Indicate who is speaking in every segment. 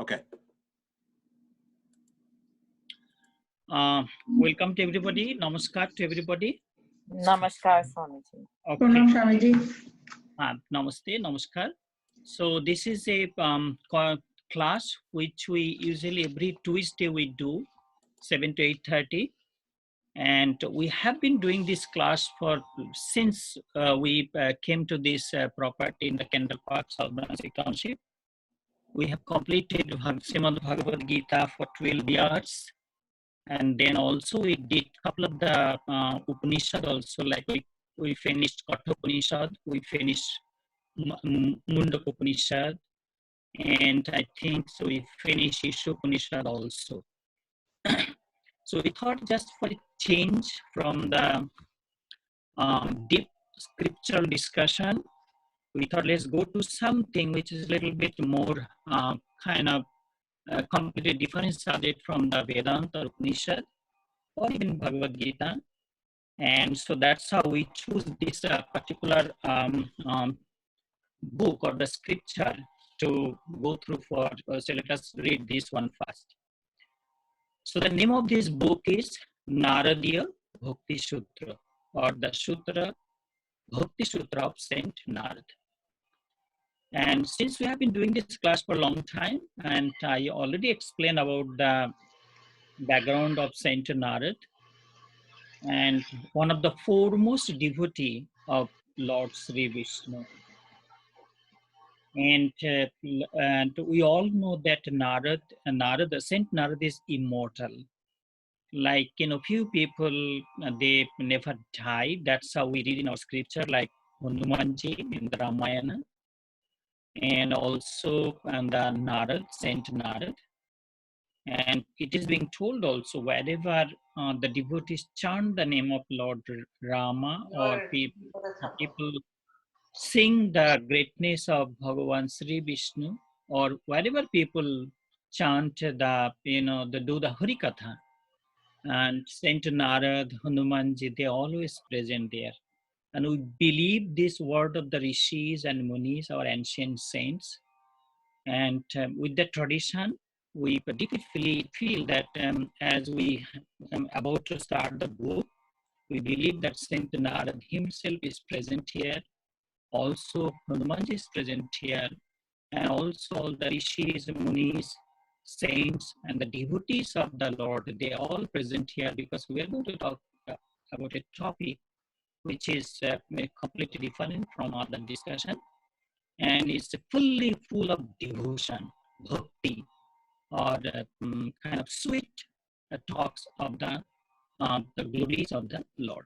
Speaker 1: Okay.
Speaker 2: Welcome to everybody. Namaskar to everybody.
Speaker 3: Namaskar, Swamiji.
Speaker 2: Okay.
Speaker 4: Swamiji.
Speaker 2: Namaste, namaskar. So this is a class which we usually every Tuesday we do 7 to 8:30, and we have been doing this class for since we came to this property in the Kendall Park, South Brunswick Township. We have completed Srimad Bhagavad Gita for 12 years. And then also we did a couple of the Upanishad also, like we finished Katha Upanishad, we finished Mundaka Upanishad, and I think so we finished Isha Upanishad also. So we thought just for a change from the deep scriptural discussion, we thought let's go to something which is a little bit more kind of completely different subject from the Vedanta or Upanishad or even Bhagavad Gita. And so that's how we choose this particular book or the scripture to go through for. So let us read this one first. So the name of this book is Naradiya Bhakti Sutra, or the Sutra, Bhakti Sutra of Saint Narad. And since we have been doing this class for a long time, and I already explained about the background of Saint Narad, and one of the foremost devotee of Lord Sri Vishnu. And we all know that Narad, Saint Narad is immortal. Like, few people, they never die. That's how we read in our scripture, like Hanumanji in the Ramayana. And also the Narad, Saint Narad. And it is being told also, wherever the devotees chant the name of Lord Rama, or people sing the greatness of Bhagavan Sri Vishnu, or wherever people chant the, they do the Harikatha, and Saint Narad, Hanumanji, they always present there. And we believe this word of the Rishis and Munis, our ancient saints. And with the tradition, we particularly feel that as we about to start the book, we believe that Saint Narad himself is present here. Also, Hanumanji is present here, and also all the Rishis, Munis, saints, and the devotees of the Lord, they are all present here, because we are going to talk about a topic which is completely different from other discussion, and it's fully full of devotion, bhakti, or kind of sweet talks of the glories of the Lord.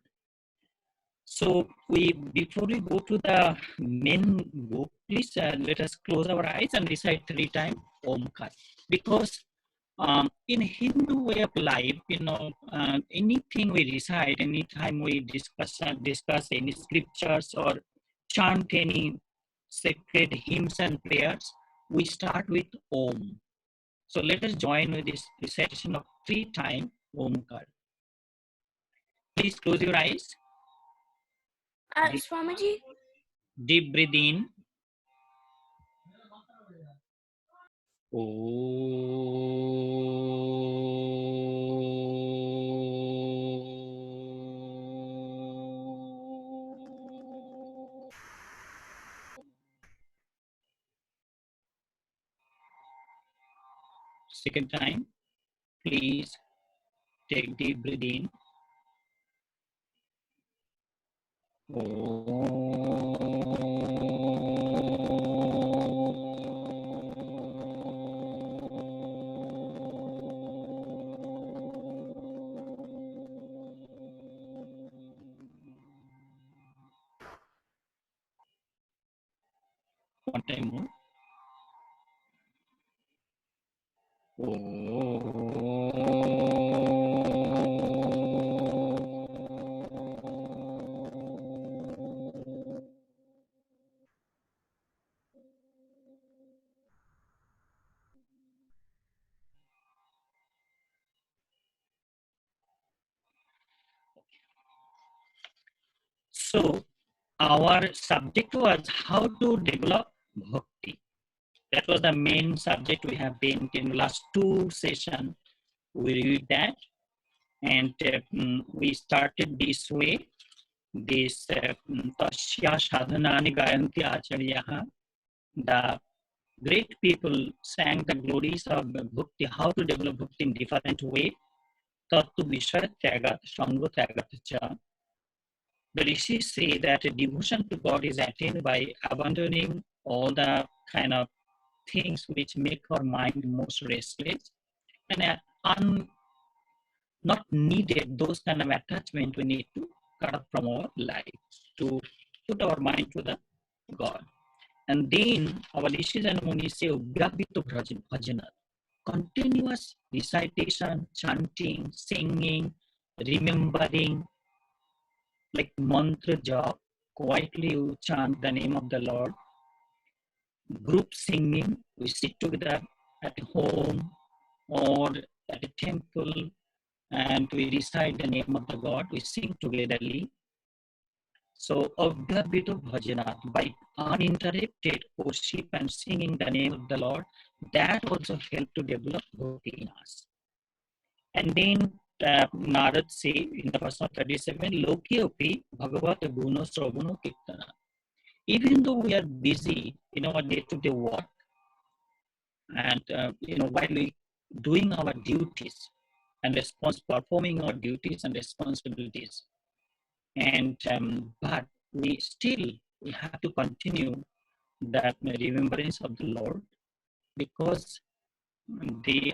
Speaker 2: So before we go to the main book, please let us close our eyes and recite 3 times Omkar. Because in Hindu way of life, anything we recite, anytime we discuss any scriptures or chant any sacred hymns and prayers, we start with Om. So let us join with this recitation of 3 times Omkar. Please close your eyes.
Speaker 4: Swamiji.
Speaker 2: Deep breathe in. Second time, please take deep breath in. One time more. So our subject was how to develop bhakti. That was the main subject we have been in the last two sessions. We read that, and we started this way. This Tasya Sadhanani Gayanti Acharyaha. The great people sang the glories of Bhakti, how to develop Bhakti in different way. Tattu Vishaya Tyagat, Sangha Tyagat Cha. The rishis say that devotion to God is attained by abandoning all the kind of things which make our mind most restless and not needed. Those kind of attachment we need to cut off from our life to put our mind to the God. And then our rishis and munis say Vyabhito Bhajana, continuous recitation, chanting, singing, remembering, like mantra jap, quietly you chant the name of the Lord. Group singing, we sit together at home or at a temple and we recite the name of the God, we sing togetherly. So, Abhyabhito Bhajanat, by uninterrupted worship and singing the name of the Lord, that also help to develop bhakti in us. And then Narad say in the verse of 37, Lokyopi Bhagavat Guno Sravano Kirtana. Even though we are busy in our day-to-day work and while we doing our duties and performing our duties and responsibilities, and but we have to continue that remembrance of the Lord, because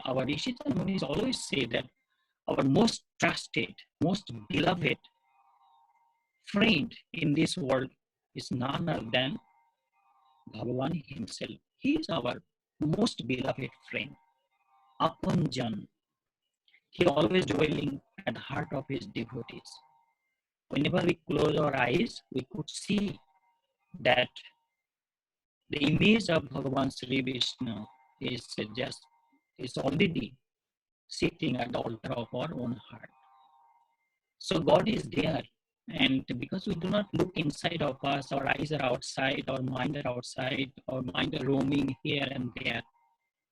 Speaker 2: our rishis and munis always say that our most trusted, most beloved friend in this world is none other than Bhagavan himself. He is our most beloved friend, Apanjan. He always dwelling at the heart of his devotees. Whenever we close our eyes, we could see that the image of Bhagavan Sri Vishnu is already sitting at the altar of our own heart. So God is there, and because we do not look inside of us, our eyes are outside, our mind are outside, our mind are roaming here and there,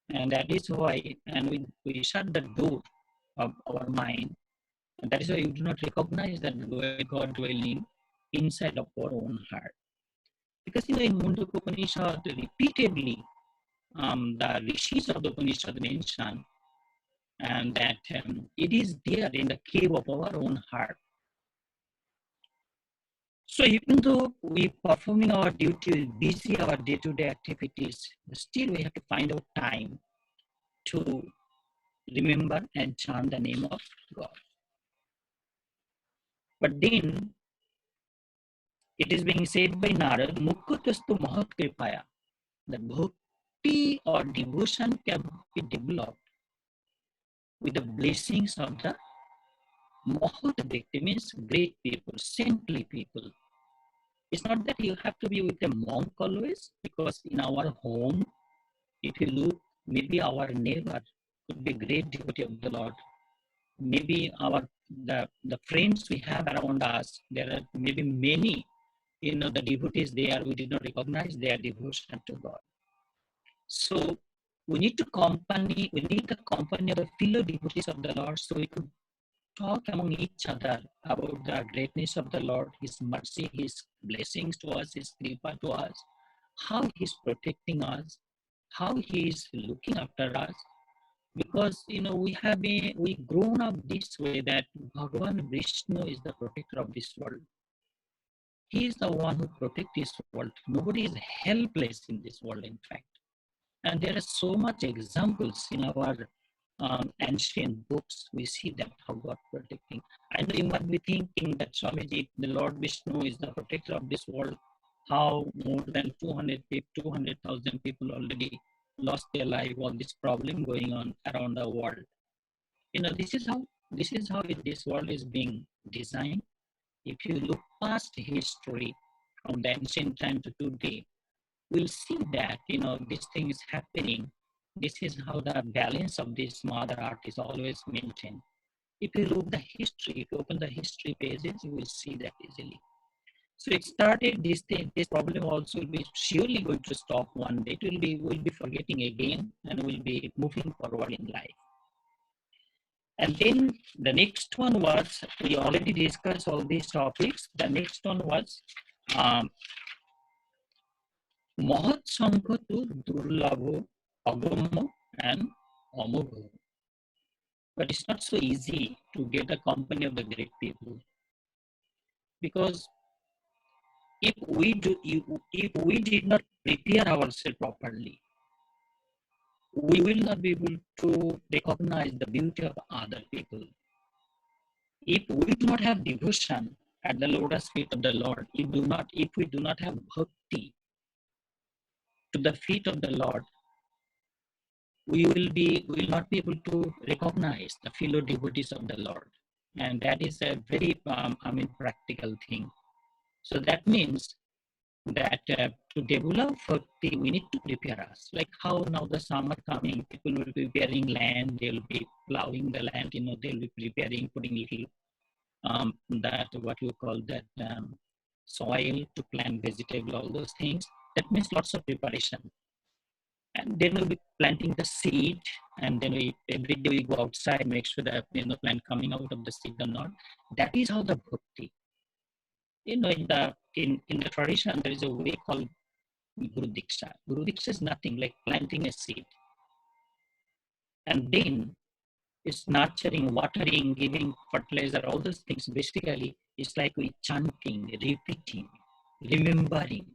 Speaker 2: and that is why, and we shut the door of our mind, and that is why we do not recognize that God dwelling inside of our own heart. Because in Mundaka Upanishad, repeatedly, the rishis of the Upanishad mention, and that it is there in the cave of our own heart. So even though we performing our duty, busy our day-to-day activities, still we have to find out time to remember and chant the name of God. But then it is being said by Narad, Mukutastu Mahat Kripaya, that bhakti or devotion can be developed with the blessings of the Mahat Bhakti, means great people, saintly people. It's not that you have to be with a monk always, because in our home, if you look, maybe our neighbor could be great devotee of the Lord. Maybe the friends we have around us, there are maybe many, the devotees there, we did not recognize their devotion to God. So we need the company of the fellow devotees of the Lord, so we could talk among each other about the greatness of the Lord, His mercy, His blessings to us, His kripa to us, how He's protecting us, how He is looking after us. Because we grown up this way, that Bhagavan Vishnu is the protector of this world. He is the one who protects this world. Nobody is helpless in this world, in fact. And there are so much examples in our ancient books. We see that how God protecting. I know you might be thinking that Swamiji, the Lord Vishnu is the protector of this world. How more than 200,000 people already lost their life, all this problem going on around the world. This is how this world is being designed. If you look past history from the ancient time to today, we'll see that this thing is happening. This is how the balance of this mother earth is always maintained. If you look the history, if you open the history pages, you will see that easily. So it started this thing, this problem also will be surely going to stop one day. We'll be forgetting again and we'll be moving forward in life. And then the next one was, we already discussed all these topics. The next one was Mahat Sankatu Durlabho, Agamo, and Amogho. But it's not so easy to get the company of the great people, because if we did not prepare ourselves properly, we will not be able to recognize the beauty of other people. If we do not have devotion at the lotus feet of the Lord, if we do not have bhakti to the feet of the Lord, we will not be able to recognize the fellow devotees of the Lord. And that is a very practical thing. So that means that to develop bhakti, we need to prepare us. Like how now the summer coming, people will be preparing land, they'll be plowing the land, they'll be preparing, putting little that what you call that soil to plant vegetable, all those things. That means lots of preparation. And then we'll be planting the seed, and then every day we go outside, make sure that plant coming out of the seed or not. That is how the bhakti. In the tradition, there is a way called Guru Diksha. Guru Diksha is nothing like planting a seed. And then it's nurturing, watering, giving fertilizer, all those things. Basically, it's like we chanting, repeating, remembering,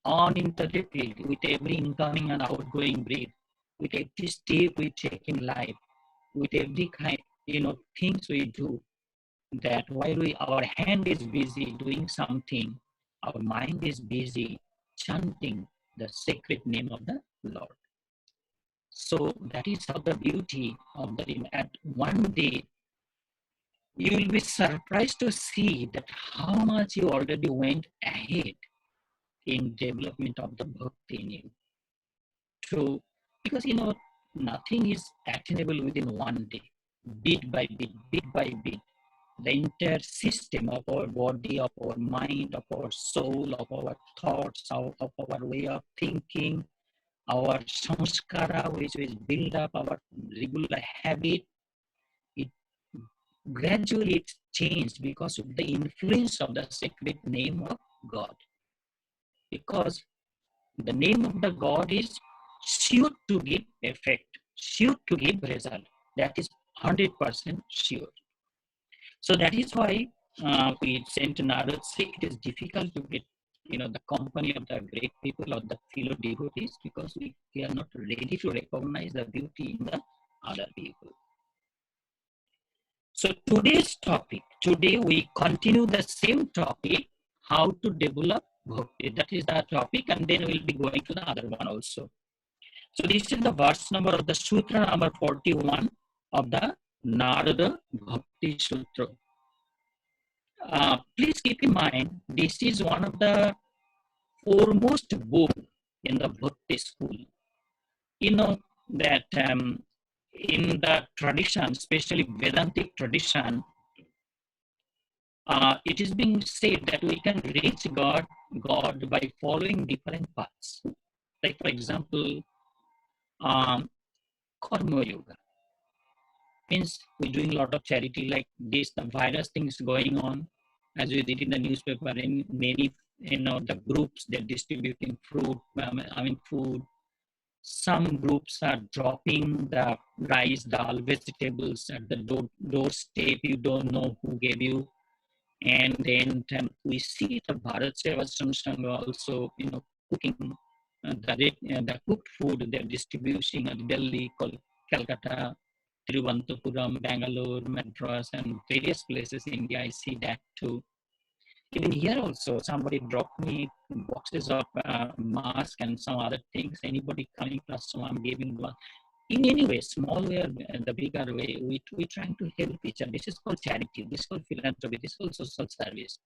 Speaker 2: uninterrupted with every incoming and outgoing breath, with every step we take in life, with every kind, things we do. That while our hand is busy doing something, our mind is busy chanting the sacred name of the Lord. So that is how the beauty of the at one day you will be surprised to see that how much you already went ahead in development of the bhakti in you. Because nothing is attainable within one day, bit by bit. The entire system of our body, of our mind, of our soul, of our thoughts, of our way of thinking, our samskara, which is build up our regular habit, it gradually it's changed because of the influence of the sacred name of God. Because the name of the God is sure to give effect, sure to give result. That is 100% sure. So that is why we sent Narad say it is difficult to get the company of the great people or the fellow devotees, because we are not ready to recognize the beauty in the other people. So today we continue the same topic, how to develop bhakti. That is the topic, and then we'll be going to the other one also. So this is the verse number of the Sutra number 41 of the Narada Bhakti Sutra. Please keep in mind, this is one of the foremost book in the Bhakti school. That in the tradition, especially Vedantic tradition, it is being said that we can reach God by following different paths. Like for example, Karma Yoga means we're doing a lot of charity, like this, the virus things going on, as we did in the newspaper, in many, the groups, they're distributing food. Some groups are dropping the rice, dal, vegetables at the doorstep. You don't know who gave you. And then we see the Bharat Sevasram Sangha also, cooking the cooked food they're distributing at Delhi, Calcutta, Tiruvananthapuram, Bangalore, Madras, and various places in India. I see that too. Even here also, somebody dropped me boxes of mask and some other things. Anybody coming plus, so I'm giving one. In any way, small way or the bigger way, we trying to help each other. This is called charity. This is called philanthropy. This is called social service.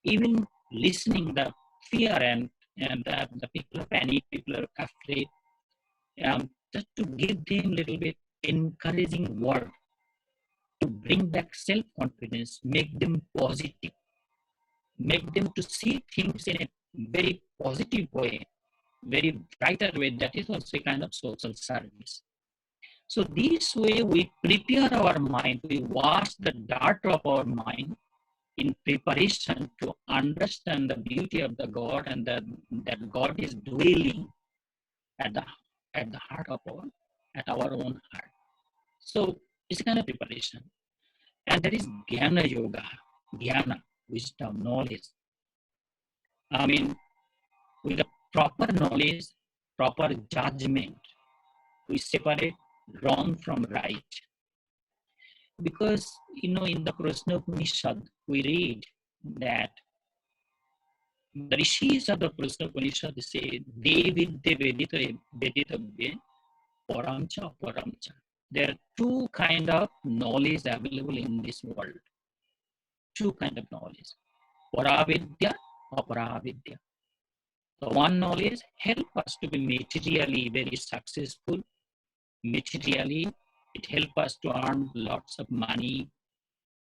Speaker 2: Even listening the fear and the people are panic, people are afraid, just to give them a little bit encouraging word to bring back self-confidence, make them positive. make them to see things in a very positive way, very brighter way. That is also a kind of social service. So this way we prepare our mind, we wash the dirt of our mind in preparation to understand the beauty of the God and that God is dwelling at the heart of at our own heart. So it's a kind of preparation. And that is Jnana Yoga, Jnana, wisdom, knowledge. I mean, with a proper knowledge, proper judgment, we separate wrong from right. Because, in the Prashna Upanishad, we read that the rishis of the Prashna Upanishad say, Devidya Veditavya Paramcha Paramcha. There are two kind of knowledge available in this world. Two kind of knowledge. Paravidya, Aparavidya. The one knowledge help us to be materially very successful. Materially, it helps us to earn lots of money,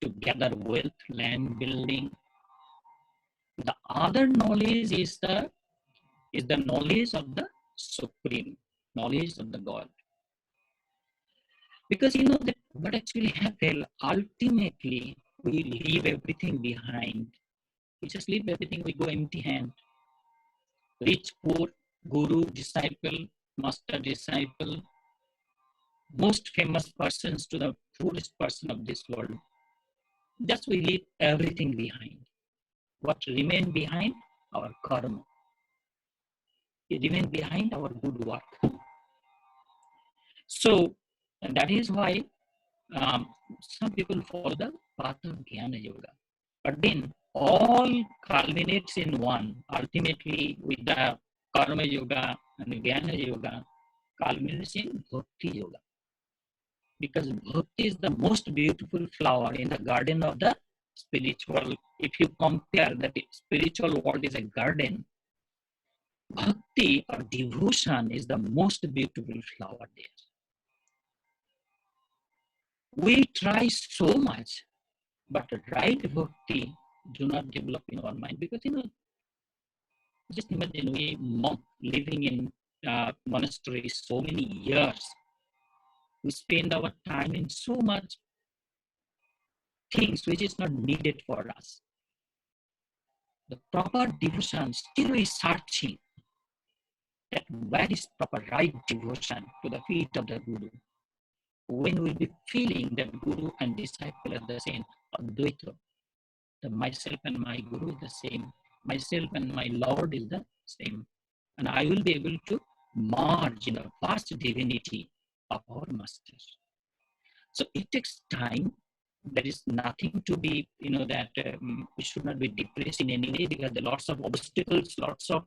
Speaker 2: to gather wealth, land building. The other knowledge is the knowledge of the Supreme, knowledge of the God. Because that what actually happens, ultimately we leave everything behind. We just leave everything, we go empty hand. Rich, poor, guru, disciple, master, disciple, most famous persons to the poorest person of this world. Just we leave everything behind. What remain behind? Our karma. It remain behind our good work. So that is why some people follow the path of Jnana Yoga. But then all culminates in one. Ultimately, with the Karma Yoga and the Jnana Yoga, culminates in Bhakti Yoga. Because Bhakti is the most beautiful flower in the garden of the spiritual. If you compare that spiritual world is a garden, Bhakti or devotion is the most beautiful flower there. We try so much, but right Bhakti do not develop in our mind. Because, just imagine we monk living in monasteries so many years. We spend our time in so much things which is not needed for us. The proper devotion, still we searching that where is proper right devotion to the feet of the Guru. When we'll be feeling that Guru and disciple are the same, Advaita, the myself and my Guru is the same, myself and my Lord is the same, and I will be able to merge in the vast divinity of our masters. So it takes time. There is nothing to be, that we should not be depressed in any way, because there are lots of obstacles, lots of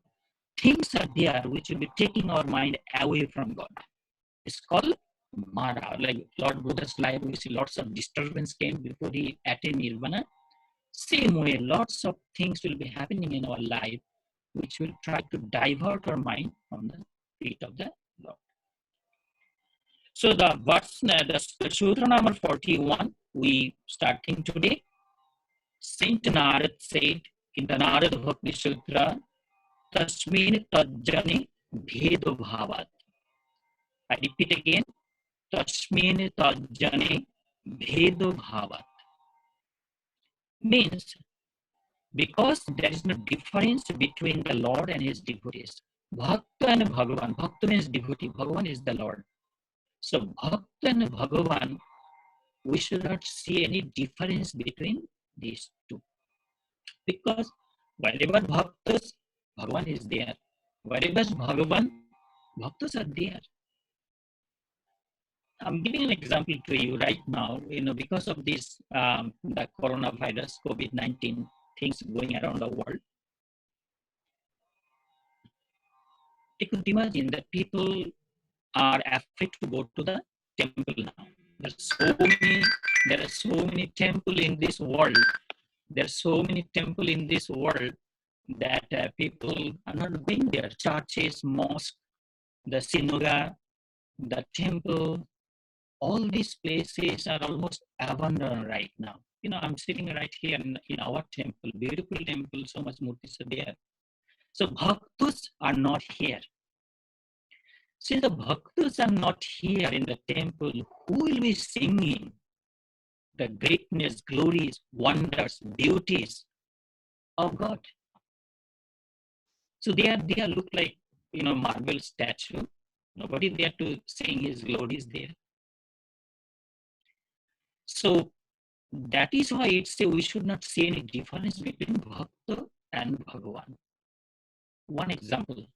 Speaker 2: things are there which will be taking our mind away from God. It's called Mara. Like Lord Buddha's life, we see lots of disturbance came before he attained Nirvana. Same way, lots of things will be happening in our life which will try to divert our mind from the feet of the Lord. So the verse, the Sutra number 41, we starting today. Saint Narad said in the Narad Bhakti Sutra, Tasmin Tajjane Bhedo Bhavat. I repeat again, Tasmin Tajjane Bhedo Bhavat. Means, because there is no difference between the Lord and his devotees. Bhakta and Bhagavan. Bhakta means devotee, Bhagavan is the Lord. So Bhakta and Bhagavan, we should not see any difference between these two. Because wherever Bhaktas, Bhagavan is there. Wherever Bhagavan, Bhaktas are there. I'm giving an example to you right now, because of this, the coronavirus, COVID-19, things going around the world. You could imagine that people are afraid to go to the temple now. There are so many temples in this world. There are so many temples in this world that people are not going there. Churches, mosques, the synagogue, the temple, all these places are almost abandoned right now. I'm sitting right here in our temple, beautiful temple, so much murtis are there. So bhaktas are not here. Since the bhaktas are not here in the temple, who will be singing the greatness, glories, wonders, beauties of God? So they are look like marble statue. Nobody there to sing his glories there. So that is why it say we should not see any difference between Bhakta and Bhagavan. One example,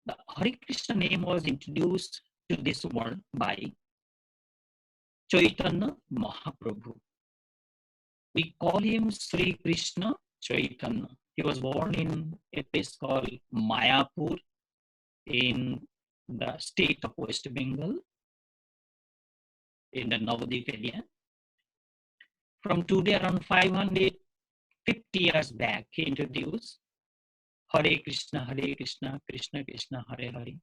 Speaker 2: the Hare Krishna name was introduced to this world by Chaitanya Mahaprabhu. We call him Sri Krishna Chaitanya. He was born in a place called Mayapur in the state of West Bengal in the Navadvip area. From today around 550 years back, he introduced Hare Krishna, Krishna Krishna, Hare Hare,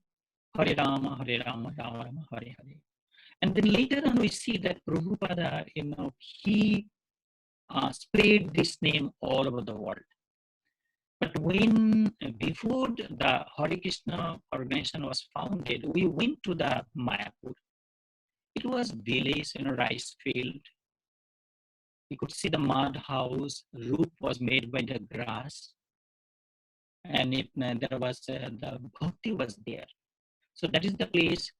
Speaker 2: Hare Rama, Rama Rama, Hare Hare. And then later on, we see that Prabhupada, he spread this name all over the world. But before the Hare Krishna organization was founded, we went to the Mayapur. It was village, rice field. We could see the mud house. Roof was made by the grass, and there was the Bhakti was there. So that is the place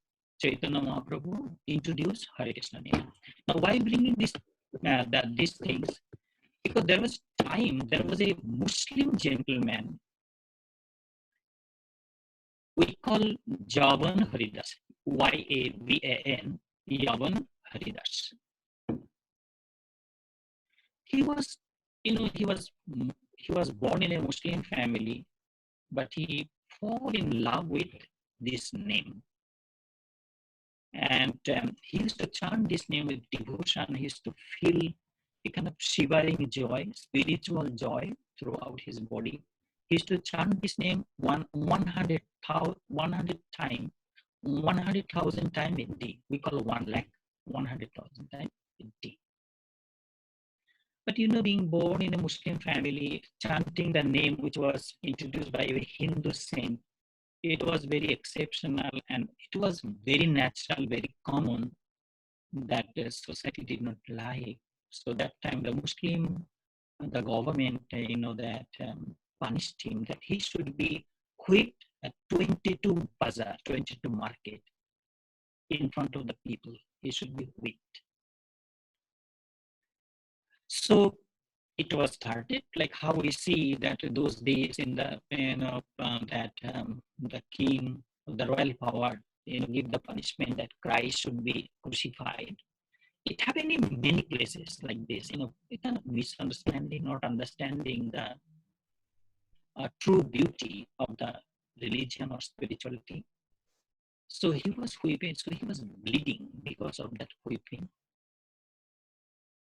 Speaker 2: Chaitanya Mahaprabhu introduced Hare Krishna name. Now, why bringing these things? Because there was a Muslim gentleman we call Javan Haridas, Yavan, Yavan Haridas. He was, he was born in a Muslim family, but he fall in love with this name. And he used to chant this name with devotion. He used to feel a kind of shivering joy, spiritual joy throughout his body. He used to chant this name 100,000 times, 100,000 times a day. We call 100,000 times a day. But being born in a Muslim family, chanting the name which was introduced by a Hindu saint, it was very exceptional and it was very natural, very common that the society did not like. So that time the government, that punished him that he should be whipped at 22 bazaar, 22 market in front of the people. He should be whipped. So it was started like how we see that those days in the the king of the royal power give the punishment that Christ should be crucified. It happened in many places like this. A kind of misunderstanding, not understanding the true beauty of the religion or spirituality. So he was whipping. So he was bleeding because of that whipping.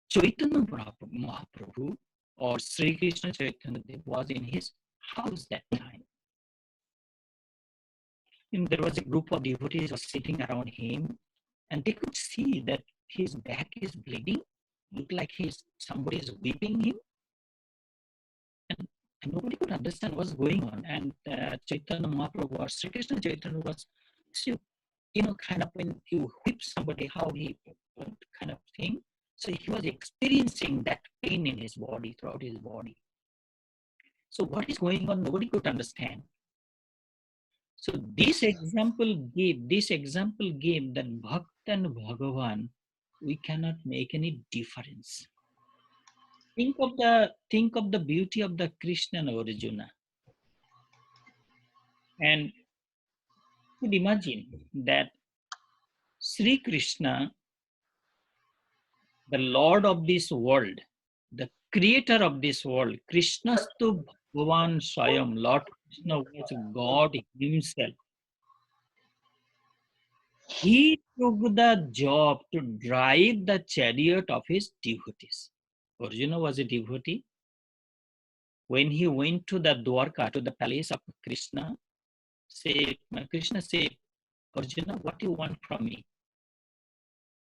Speaker 2: Chaitanya Mahaprabhu or Sri Krishna Chaitanya Dev was in his house that time. And there was a group of devotees was sitting around him, and they could see that his back is bleeding, looked like somebody is whipping him, and nobody could understand what's going on. And Chaitanya Mahaprabhu or Sri Krishna Chaitanya was, kind of when you whip somebody, how he kind of thing. So he was experiencing that pain in his body, throughout his body. So what is going on? Nobody could understand. So this example gave that Bhakt and Bhagavan, we cannot make any difference. Think of the beauty of the Krishna and Arjuna. And could imagine that Sri Krishna, the Lord of this world, the creator of this world, Krishnastu Bhagavan Swayam, Lord Krishna was God himself. He took the job to drive the chariot of his devotees. Arjuna was a devotee. When he went to the Dwarka, to the palace of Krishna said, Arjuna, what do you want from me?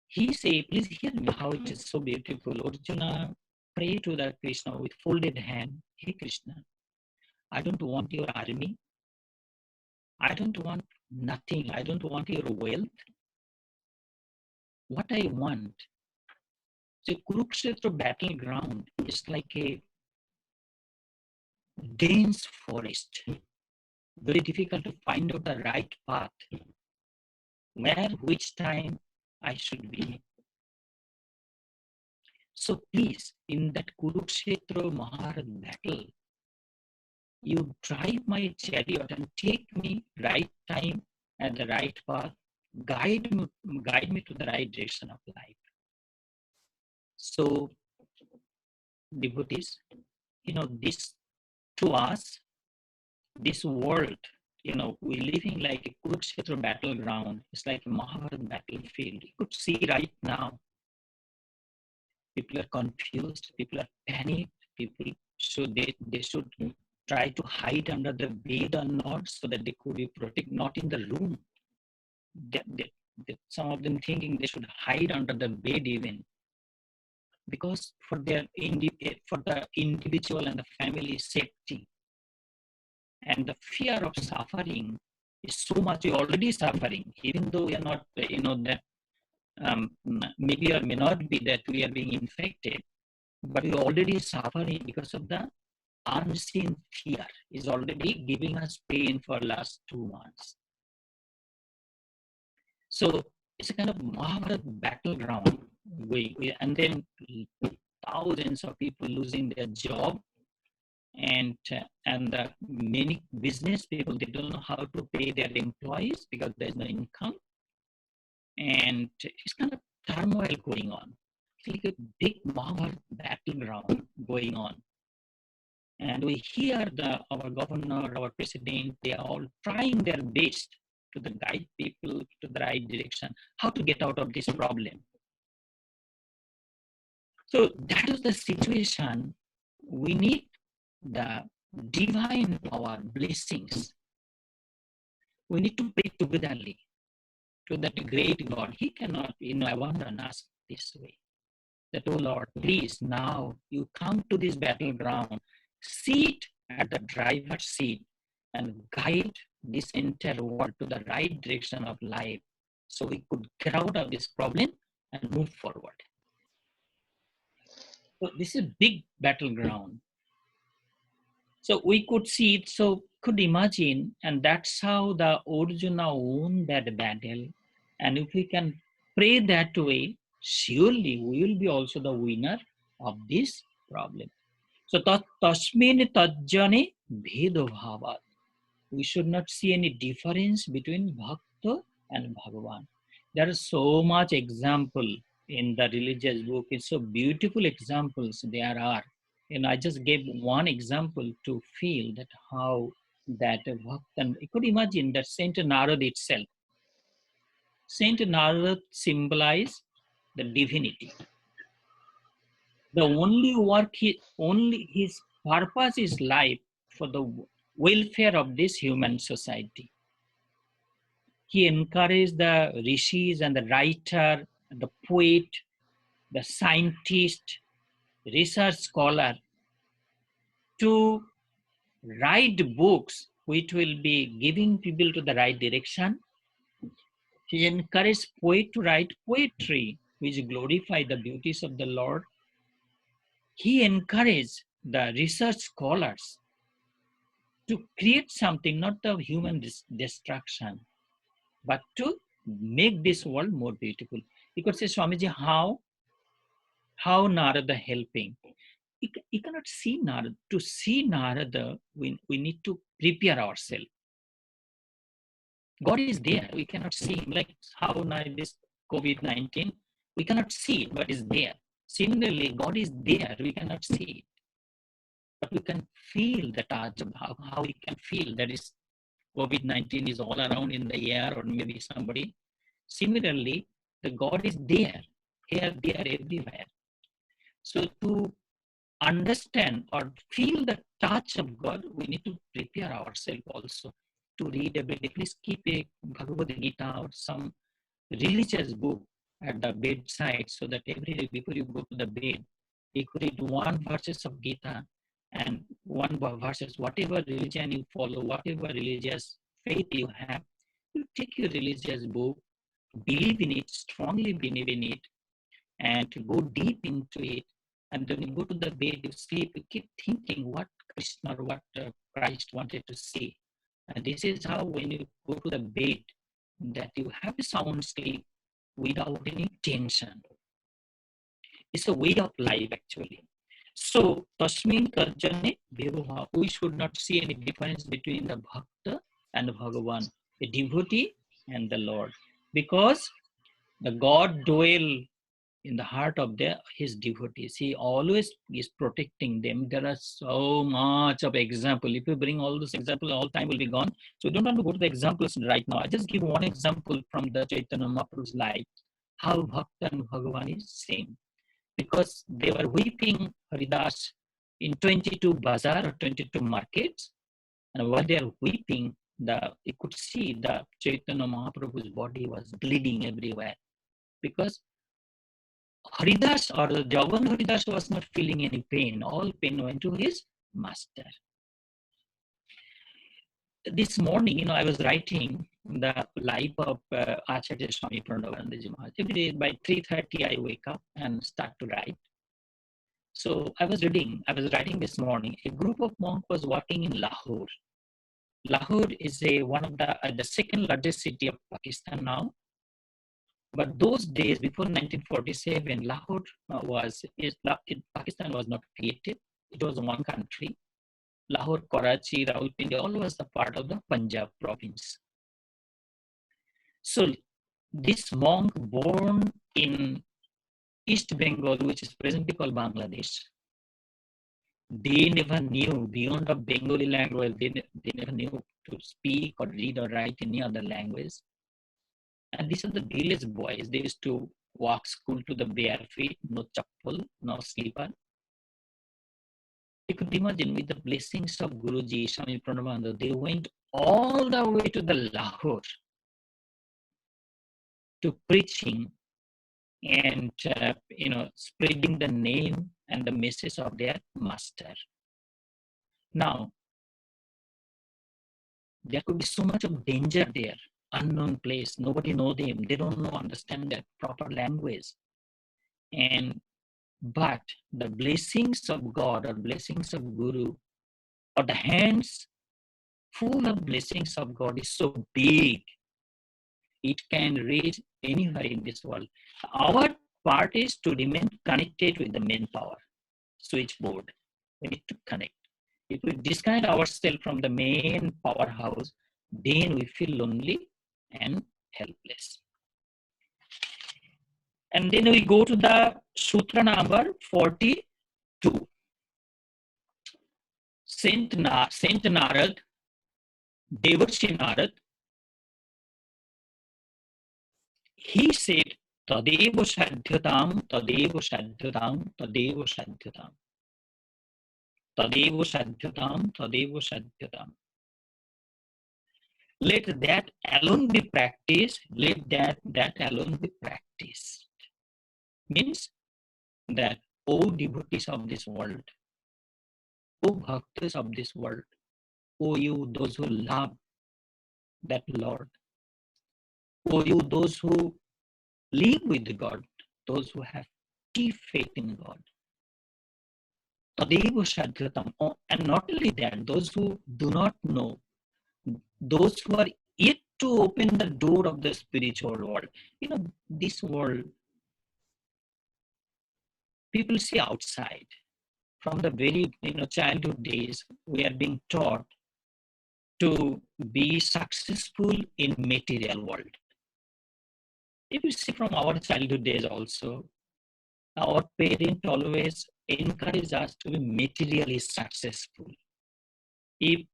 Speaker 2: He say, please hear me how it is so beautiful. Arjuna pray to the Krishna with folded hand. Hey Krishna, I don't want your army. I don't want nothing. I don't want your wealth. What I want, the Kurukshetra battleground is like a dense forest. Very difficult to find out the right path. Where, which time I should be. So please, in that Kurukshetra Mahabharata battle, you drive my chariot and take me right time and the right path, guide me to the right direction of life. So, devotees, this to us, this world, we're living like a Kurukshetra battleground. It's like a Mahabharata battlefield. You could see right now, people are confused, people are panicked, people they should try to hide under the bed or not so that they could be protected, not in the room. Some of them thinking they should hide under the bed even, because for the individual and the family safety. And the fear of suffering is so much. We're already suffering, even though we are not, that maybe or may not be that we are being infected, but we're already suffering because of the unseen fear is already giving us pain for last 2 months. So it's a kind of Mahabharata battleground. And then thousands of people losing their job, and many business people, they don't know how to pay their employees because there's no income, and it's kind of turmoil going on. It's like a big Mahabharata battleground going on. And we hear our governor, our president, they are all trying their best to guide people to the right direction, how to get out of this problem. So that is the situation. We need the divine power, blessings. We need to pray togetherly to that great God. He cannot, abandon us this way. That, oh Lord, please now you come to this battleground, sit at the driver's seat and guide this entire world to the right direction of life so we could get out of this problem and move forward. So this is a big battleground. So we could see it, so could imagine, and that's how the Arjuna won that battle. And if we can pray that way, surely we will be also the winner of this problem. So tasmin tajjane bhedo bhavat. We should not see any difference between Bhakta and Bhagavan. There is so much example in the religious book. It's so beautiful examples there are. And I just gave one example to feel that how that Bhakta, you could imagine that Saint Narad itself. Saint Narad symbolizes the divinity. The only work, only his purpose is life for the welfare of this human society. He encouraged the rishis and the writer, the poet, the scientist, research scholar to write books which will be giving people to the right direction. He encouraged poets to write poetry which glorify the beauties of the Lord. He encouraged the research scholars to create something, not of human destruction, but to make this world more beautiful. You could say, Swamiji, how Narada helping? You cannot see Narada. To see Narada, we need to prepare ourselves. God is there. We cannot see him. Like how now this COVID-19, we cannot see it, but it's there. Similarly, God is there. We cannot see it. But we can feel the touch of how we can feel that is COVID-19 is all around in the air, or maybe somebody. Similarly, the God is there, here, there, everywhere. So to understand or feel the touch of God, we need to prepare ourselves also. to read every day, please keep a Bhagavad Gita or some religious book at the bedside so that every day before you go to the bed, you could read one verses of Gita and one verses, whatever religion you follow, whatever religious faith you have, you take your religious book, believe in it, strongly believe in it, and go deep into it. And when you go to the bed, you sleep, you keep thinking what Krishna or what Christ wanted to say. And this is how when you go to the bed, that you have a sound sleep without any tension. It's a way of life actually. So, Tasmin Karjane Bheva, we should not see any difference between the Bhakta and Bhagavan, a devotee and the Lord. Because the God dwell in the heart of his devotees. He always is protecting them. There are so much of example. If you bring all those examples, all time will be gone. So we don't want to go to the examples right now. I just give one example from the Chaitanya Mahaprabhu's life, how Bhakta and Bhagavan is same. Because they were weeping Haridas in 22 bazaar or 22 markets. And while they are weeping, you could see the Chaitanya Mahaprabhu's body was bleeding everywhere. Because Haridas or the Jagan Haridas was not feeling any pain. All pain went to his master. This morning, I was writing the life of Acharya Swami Pranavarandaji Maharaj. Every day by 3:30, I wake up and start to write. So I was writing this morning. A group of monks was working in Lahore. Lahore is one of the second largest city of Pakistan now. But those days before 1947, Lahore Pakistan was not created. It was one country. Lahore, Karachi, Rawalpindi, all was a part of the Punjab province. So this monk born in East Bengal, which is presently called Bangladesh, they never knew beyond the Bengali language. They never knew to speak or read or write any other language. And these are the village boys. They used to walk school to the bare feet, no chappal, no slipper. You could imagine with the blessings of Guruji, Swami Pranavarananda, they went all the way to the Lahore to preaching and spreading the name and the message of their master. Now, there could be so much of danger there, unknown place, nobody know them, they don't understand their proper language. But the blessings of God or blessings of Guru or the hands full of blessings of God is so big, it can reach anywhere in this world. Our part is to remain connected with the main power, switchboard. We need to connect. If we disconnect ourselves from the main powerhouse, then we feel lonely and helpless. And then we go to the Sutra number 42. Saint Narad, Devarshi Narad, he said, Tadeva Sadhyatam, Tadeva Sadhyatam, Tadeva Sadhyatam. Tadeva Sadhyatam, Tadeva Sadhyatam. Let that alone be practiced, let that alone be practiced. Means that, O devotees of this world, O bhaktas of this world, O you, those who love that Lord, O you, those who live with God, those who have deep faith in God. Tadeva Sadhyatam. And not only that, those who do not know, those who are yet to open the door of the spiritual world. This world, people see outside. From the very childhood days, we are being taught to be successful in material world. If you see from our childhood days also, our parents always encourage us to be materially successful. If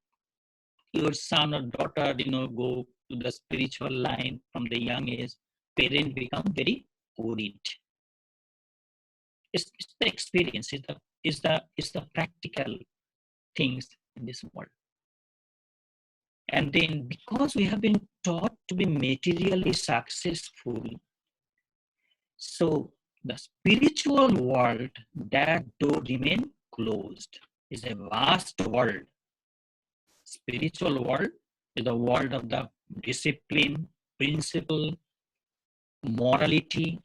Speaker 2: your son or daughter, go to the spiritual line from the young age, parents become very worried. It's the experience, it's the practical things in this world. And then because we have been taught to be materially successful, so the spiritual world, that door remain closed. Is a vast world. Spiritual world is the world of the discipline, principle, morality,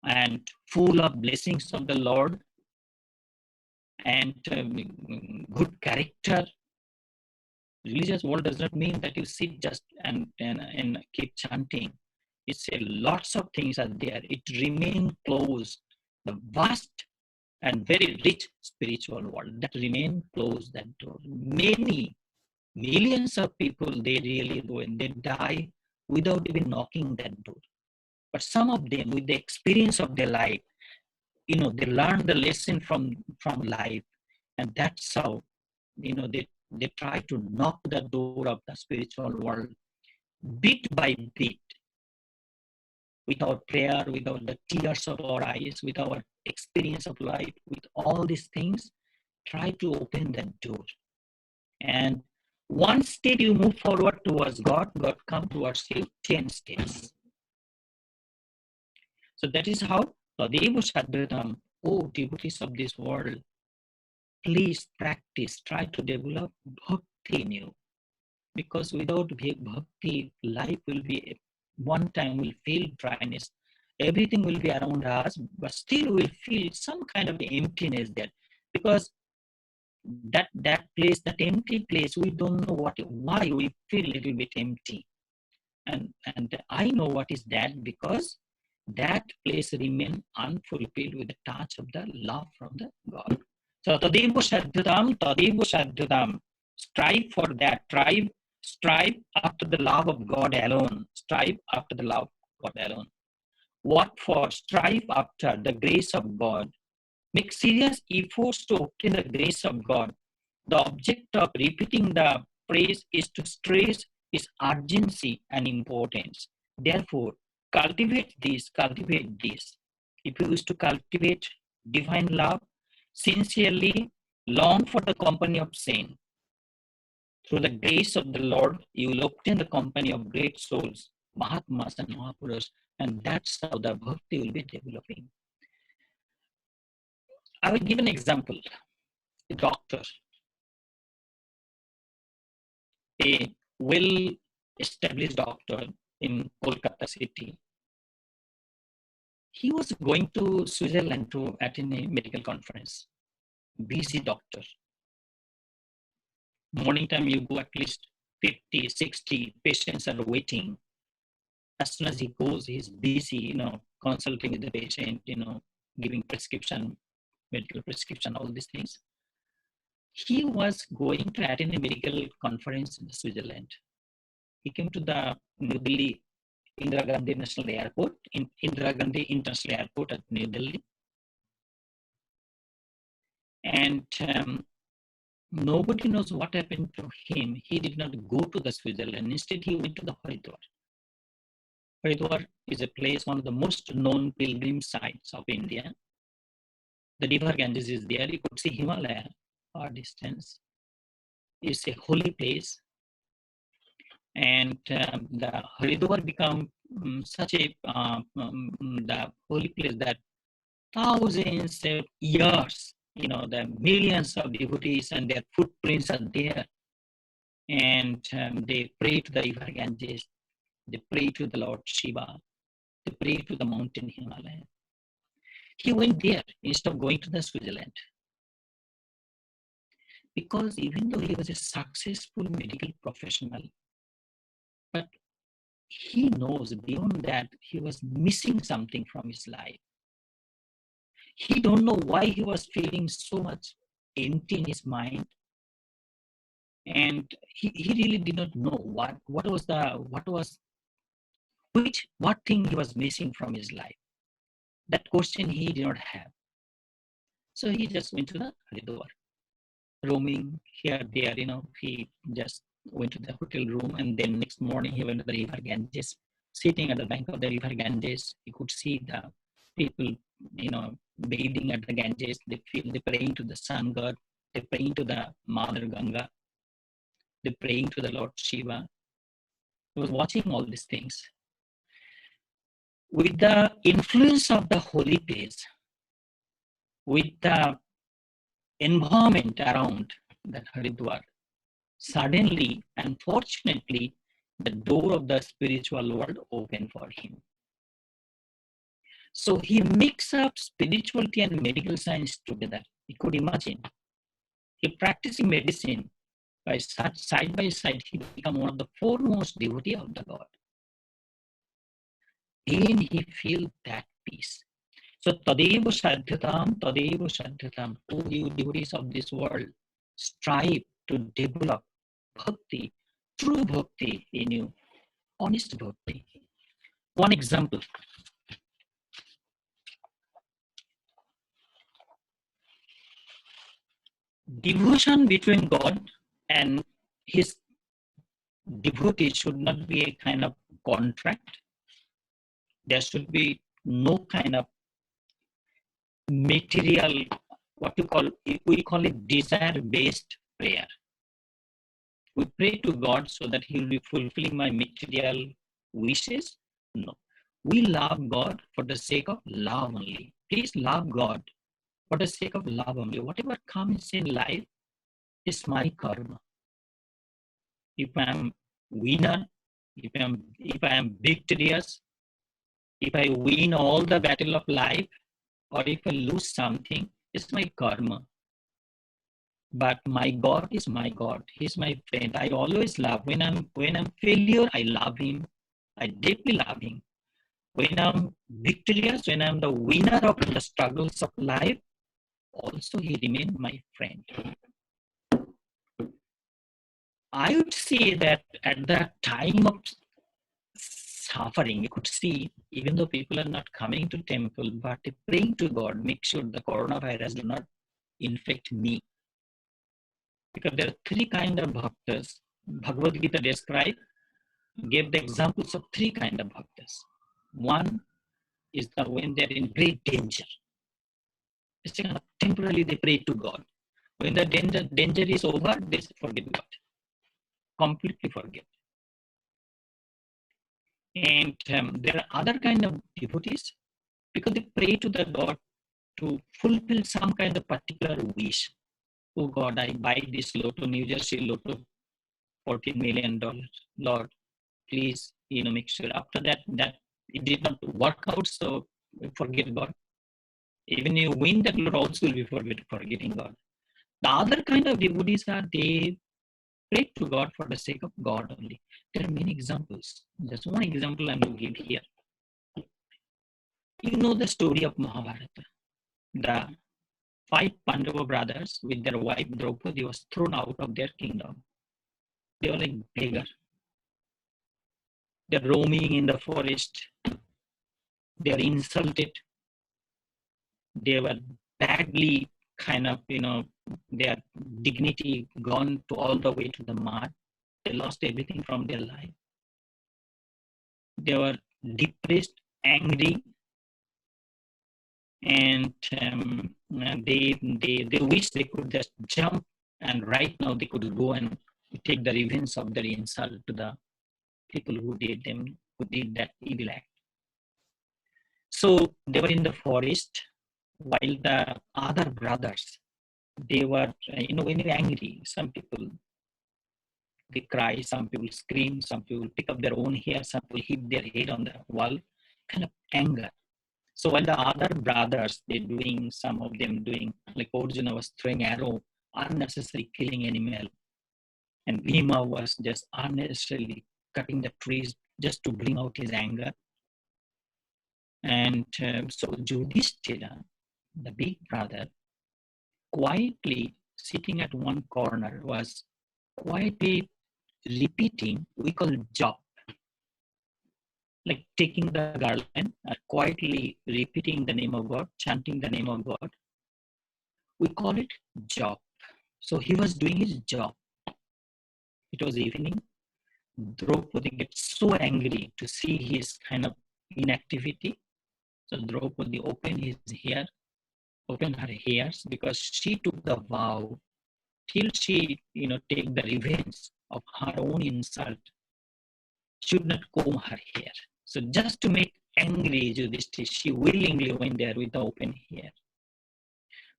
Speaker 2: and full of blessings of the Lord and good character. Religious world does not mean that you sit just and keep chanting. It's a lots of things are there. It remain closed. The vast and very rich spiritual world that remain closed that door. Many millions of people they really when they die without even knocking that door. But some of them, with the experience of their life, they learn the lesson from life, and that's how they try to knock the door of the spiritual world bit by bit, without prayer, without the tears of our eyes, with our experience of life, with all these things, try to open that door. And one step you move forward towards God, God come towards you 10 steps. So that is how Tadeva Sadhyatam, oh devotees of this world, please practice, try to develop bhakti in you. Because without bhakti, life will be, one time will feel dryness. Everything will be around us, but still we'll feel some kind of emptiness there. Because that place, that empty place, we don't know why we feel a little bit empty. And I know what is that, because that place remain unfulfilled with the touch of the love from the God. So Tadeva Sadhyatam. Strive for that. Strive after the love of God alone. Strive after the love of God alone. What for? Strive after the grace of God. Make serious efforts to obtain the grace of God. The object of repeating the phrase is to stress its urgency and importance. Therefore, cultivate this, cultivate this. If you wish to cultivate divine love, sincerely long for the company of saints. Through the grace of the Lord, you will obtain the company of great souls, Mahatmas and Mahapurushas, and that's how the bhakti will be developing. I will give an example. A doctor, a well-established doctor in Kolkata city, he was going to Switzerland to attend a medical conference. Busy doctor. Morning time you go, at least 50, 60 patients are waiting. As soon as he goes, he's busy, consulting with the patient, giving prescription, medical prescription, all these things. He was going to attend a medical conference in Switzerland. He came to the New Delhi Indira Gandhi National Airport, Indira Gandhi International Airport at New Delhi. And nobody knows what happened to him. He did not go to the Switzerland. Instead, he went to the Haridwar. Haridwar is a place, one of the most known pilgrim sites of India. The river Ganges is there. You could see Himalaya far distance. It's a holy place. And the Haridwar become such a the holy place that thousands of years, the millions of devotees and their footprints are there. And they pray to the river Ganges. They pray to the Lord Shiva. They pray to the mountain Himalaya. He went there instead of going to the Switzerland. Because even though he was a successful medical professional, but he knows beyond that he was missing something from his life. He don't know why he was feeling so much empty in his mind. And he really did not know what thing he was missing from his life. That question he did not have. So he just went to the Haridwar, roaming here, there, he just went to the hotel room, and then next morning he went to the river Ganges. Sitting at the bank of the river Ganges, he could see the people, bathing at the Ganges. They praying to the sun god. They praying to the Mother Ganga. the praying to the Lord Shiva. He was watching all these things. With the influence of the holy place, with the environment around that Haridwar, suddenly, unfortunately, the door of the spiritual world opened for him. So he mixed up spirituality and medical science together. You could imagine. He practicing medicine by side by side, he became one of the foremost devotee of the God. Then he feel that peace. So tadeva sadhyatam, all you devotees of this world, strive to develop bhakti, true bhakti in you, honest bhakti. One example. Devotion between God and his devotee should not be a kind of contract. There should be no kind of material, we call it desire-based prayer. We pray to God so that he will be fulfilling my material wishes. No. We love God for the sake of love only. Please love God for the sake of love only. Whatever comes in life is my karma. If I am winner, if I am victorious, if I win all the battle of life, or if I lose something, it's my karma. But my God is my God. He's my friend. I always love. When I'm failure, I love him. I deeply love him. When I'm victorious, when I'm the winner of the struggles of life, also he remains my friend. I would say that at the time of suffering, you could see, even though people are not coming to temple, but praying to God, make sure the coronavirus do not infect me. Because there are three kinds of bhaktas. Bhagavad Gita gave the examples of three kinds of bhaktas. One is the when they're in great danger. Temporarily they pray to God. When the danger is over, they forget God. Completely forget. And there are other kind of devotees because they pray to the God to fulfill some kind of particular wish. Oh God, I buy this New Jersey Lotto, $14 million. Lord, please, make sure. After that it did not work out, so forget God. Even you win that Lord also will be forgetting God. The other kind of devotees are they pray to God for the sake of God only. There are many examples. Just one example I'm going to give here. You know the story of Mahabharata. The 5 Pandava brothers with their wife Draupadi was thrown out of their kingdom. They were like beggars. They're roaming in the forest. They are insulted. They were badly their dignity gone to all the way to the mud. They lost everything from their life. They were depressed, angry, and they wish they could just jump, and right now they could go and take the revenge of their insult to the people who did that evil act. So they were in the forest while the other brothers, they were, when you're angry, some people, they cry, some people scream, some people pick up their own hair, some people hit their head on the wall, kind of anger. So while the other brothers, some of them doing, like Arjuna was throwing arrow, unnecessary killing animal, and Bhima was just unnecessarily cutting the trees just to bring out his anger. And so Yudhishthira, the big brother, quietly sitting at one corner, was quietly repeating, we call it jop, like taking the garland and quietly repeating the name of God, chanting the name of God. We call it jop. So he was doing his job. It was evening. Draupadi gets so angry to see his kind of inactivity. So Draupadi opened her ears because she took the vow till she, take the revenge of her own insult should not comb her hair. So just to make angry Yudhishthira, she willingly went there with the open hair.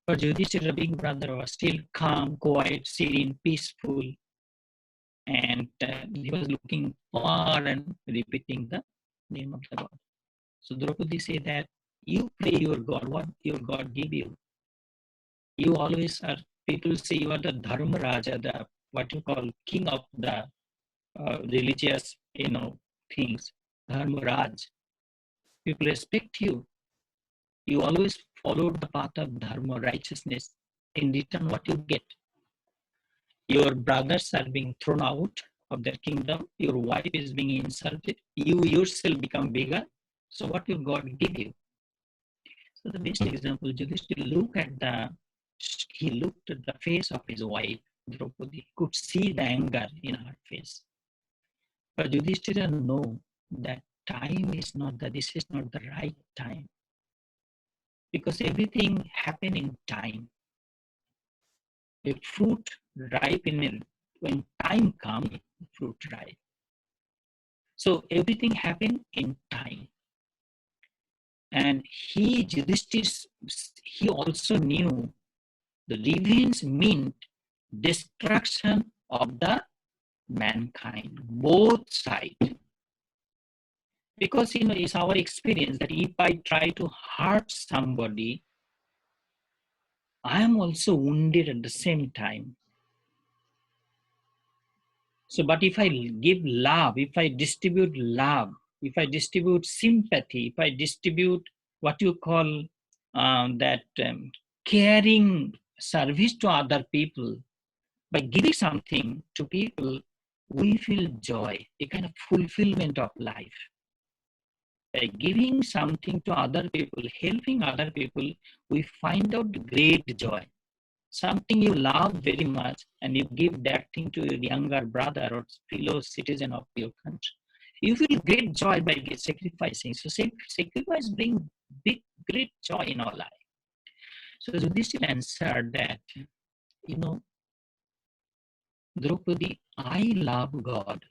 Speaker 2: But Yudhishthira, big brother, was still calm, quiet, serene, peaceful, and he was looking far and repeating the name of the God. So Draupadi said that you pray your God, what your God give you. You always are, people say you are the Dharma Raja, the what you call king of the religious, things, Dharma Raj. People respect you. You always follow the path of Dharma, righteousness. In return, what you get? Your brothers are being thrown out of their kingdom. Your wife is being insulted. You yourself become bigger. So what will God give you? So the best example, Yudhishthira he looked at the face of his wife, Draupadi, could see the anger in her face. But Yudhishthira know that this is not the right time. Because everything happen in time. A fruit ripen when time comes, fruit ripe. So everything happened in time. And Yudhishthira, he also knew the revenge meant destruction of the mankind, both sides. Because it's our experience that if I try to hurt somebody, I am also wounded at the same time. So, but if I give love, if I distribute love, if I distribute sympathy, if I distribute what you call caring service to other people, by giving something to people, we feel joy, a kind of fulfillment of life. By giving something to other people, helping other people, we find out great joy. Something you love very much, and you give that thing to your younger brother or fellow citizen of your country, you feel great joy by sacrificing. So sacrifice brings great joy in our life. So Yudhishthira answered that, Draupadi, I love God.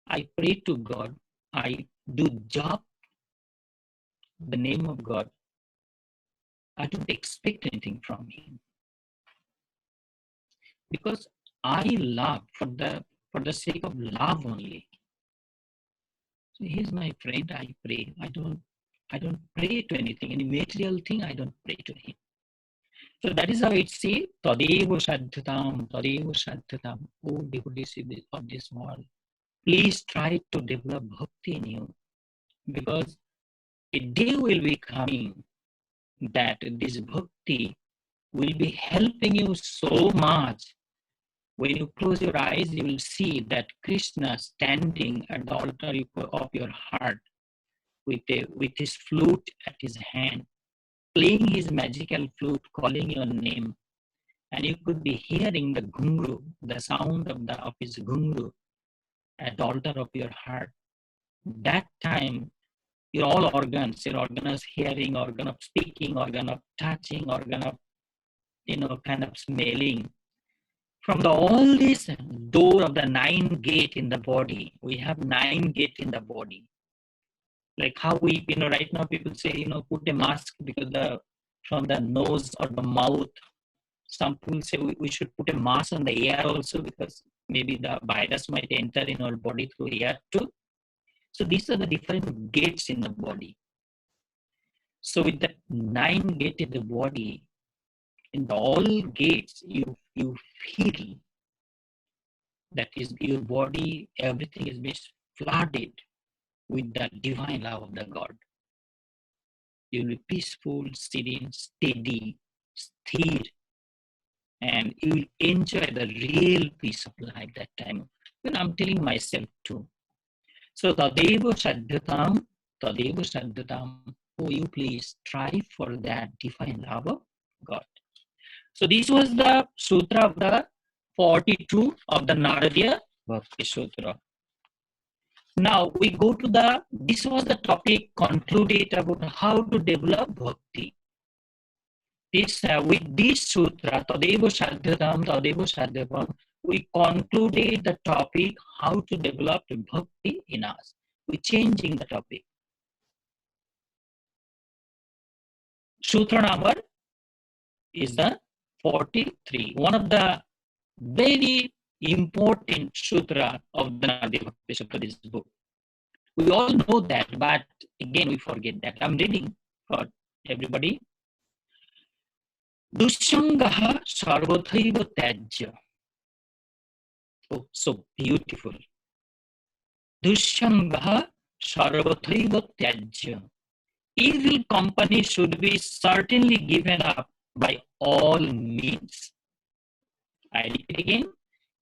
Speaker 2: I pray to God. I do job the name of God. I don't expect anything from Him. Because I love for the sake of love only. So he's my friend, I pray. I don't pray to anything, any material thing, I don't pray to him. So that is how it says, Tadeva Sadhyatam. Oh, devotees of this world, please try to develop bhakti in you. Because a day will be coming that this bhakti will be helping you so much. When you close your eyes, you will see that Krishna standing at the altar of your heart with his flute at his hand, playing his magical flute, calling your name. And you could be hearing the ghungru, the sound of his ghungru at the altar of your heart. That time, your organ of hearing, organ of speaking, organ of touching, organ of, kind of smelling. From all this door of the 9 gate in the body, we have 9 gate in the body. Like how we, right now people say, put a mask because from the nose or the mouth. Some people say we should put a mask on the air also because maybe the virus might enter in our body through air too. So these are the different gates in the body. So with the 9 gate in the body, in all gates, you feel that is your body, everything is being flooded with the divine love of the God. You'll be peaceful, serene, steady, sthir, and you will enjoy the real peace of life that time. When I'm telling myself too. So Tadeva Sadhyatam, oh you please try for that divine love of God. So this was the Sutra of the 42 of the Naradiya Bhakti Sutra. Now we go to this was the topic concluded about how to develop bhakti. With this sutra, Tadeva Sadhyatam, we concluded the topic how to develop bhakti in us. We're changing the topic. Sutra number is the 43, one of the very important sutra of the Naradi Bhakti Sutra, this book. We all know that, but again we forget that. I'm reading for everybody. Dushangaha sarvathaiva tyajya. Oh, so beautiful. Dushangaha sarvathaiva tyajya. Evil company should be certainly given up by all means. I repeat again.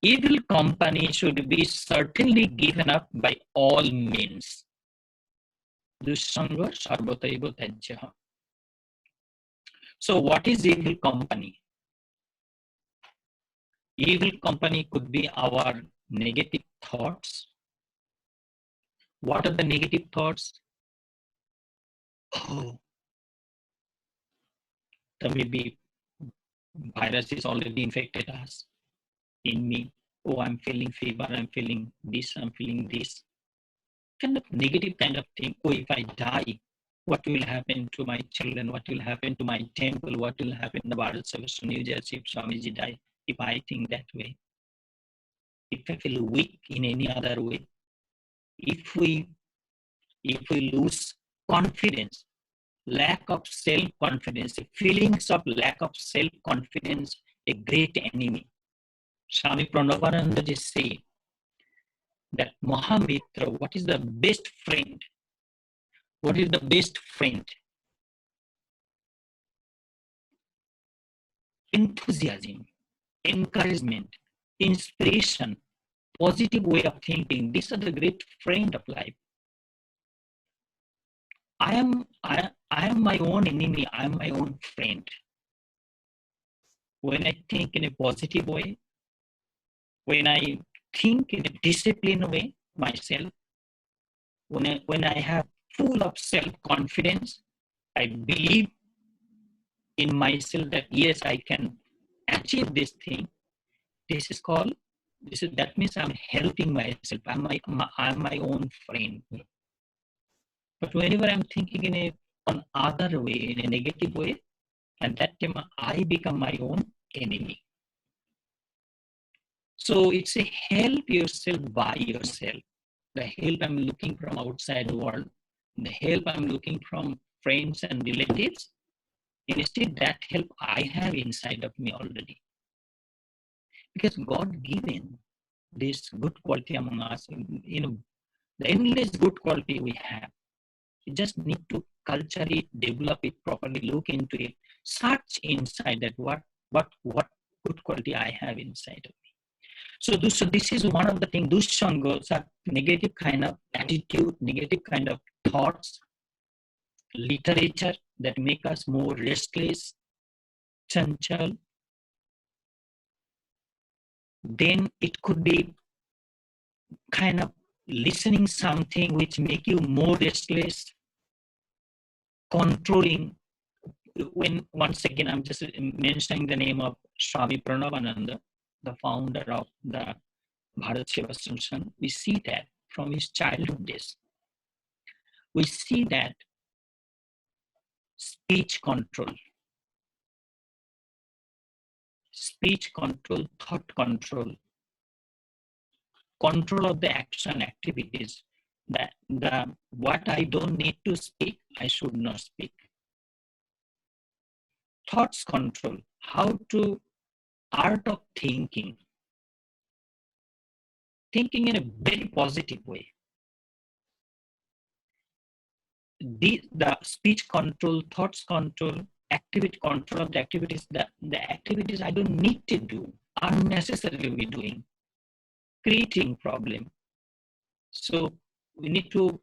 Speaker 2: Evil company should be certainly given up by all means. Dussanga sarvataiva tyajya. So what is evil company? Evil company could be our negative thoughts. What are the negative thoughts? Oh, maybe virus is already infected us in me. Oh, I'm feeling fever, I'm feeling this, I'm feeling this. Kind of negative kind of thing. Oh, if I die, what will happen to my children? What will happen to my temple? What will happen in the Bharat Savasya New Jersey if Swamiji die? If I think that way. If I feel weak in any other way. If we lose confidence, lack of self-confidence, feelings of lack of self-confidence, a great enemy. Swami Pranavananda just say that Mahamitra, what is the best friend? What is the best friend? Enthusiasm, encouragement, inspiration, positive way of thinking. These are the great friend of life. I am my own enemy. I am my own friend. When I think in a positive way, when I think in a disciplined way myself, when I have full of self-confidence, I believe in myself that yes, I can achieve this thing. That means I'm helping myself. I'm my own friend. But whenever I'm thinking in an other way, in a negative way, at that time I become my own enemy. So it's a help yourself by yourself. The help I'm looking from outside the world, the help I'm looking from friends and relatives, instead that help I have inside of me already. Because God given this good quality among us, the endless good quality we have. You just need to culture it, develop it properly, look into it, search inside that what good quality I have inside of me. So this is one of the things. Dushangos are negative kind of attitude, negative kind of thoughts, literature that make us more restless, chanchal. Then it could be kind of listening something which make you more restless, controlling. When once again I'm just mentioning the name of Swami Pranavananda, the founder of the Bharat Sevasya, we see that from his childhood days. We see that speech control, thought control, control of the action activities. That what I don't need to speak, I should not speak. Thoughts control, how to art of thinking in a very positive way. The speech control, thoughts control, activity control of the activities, the activities I don't need to do, unnecessarily we're doing, creating problem. So we need to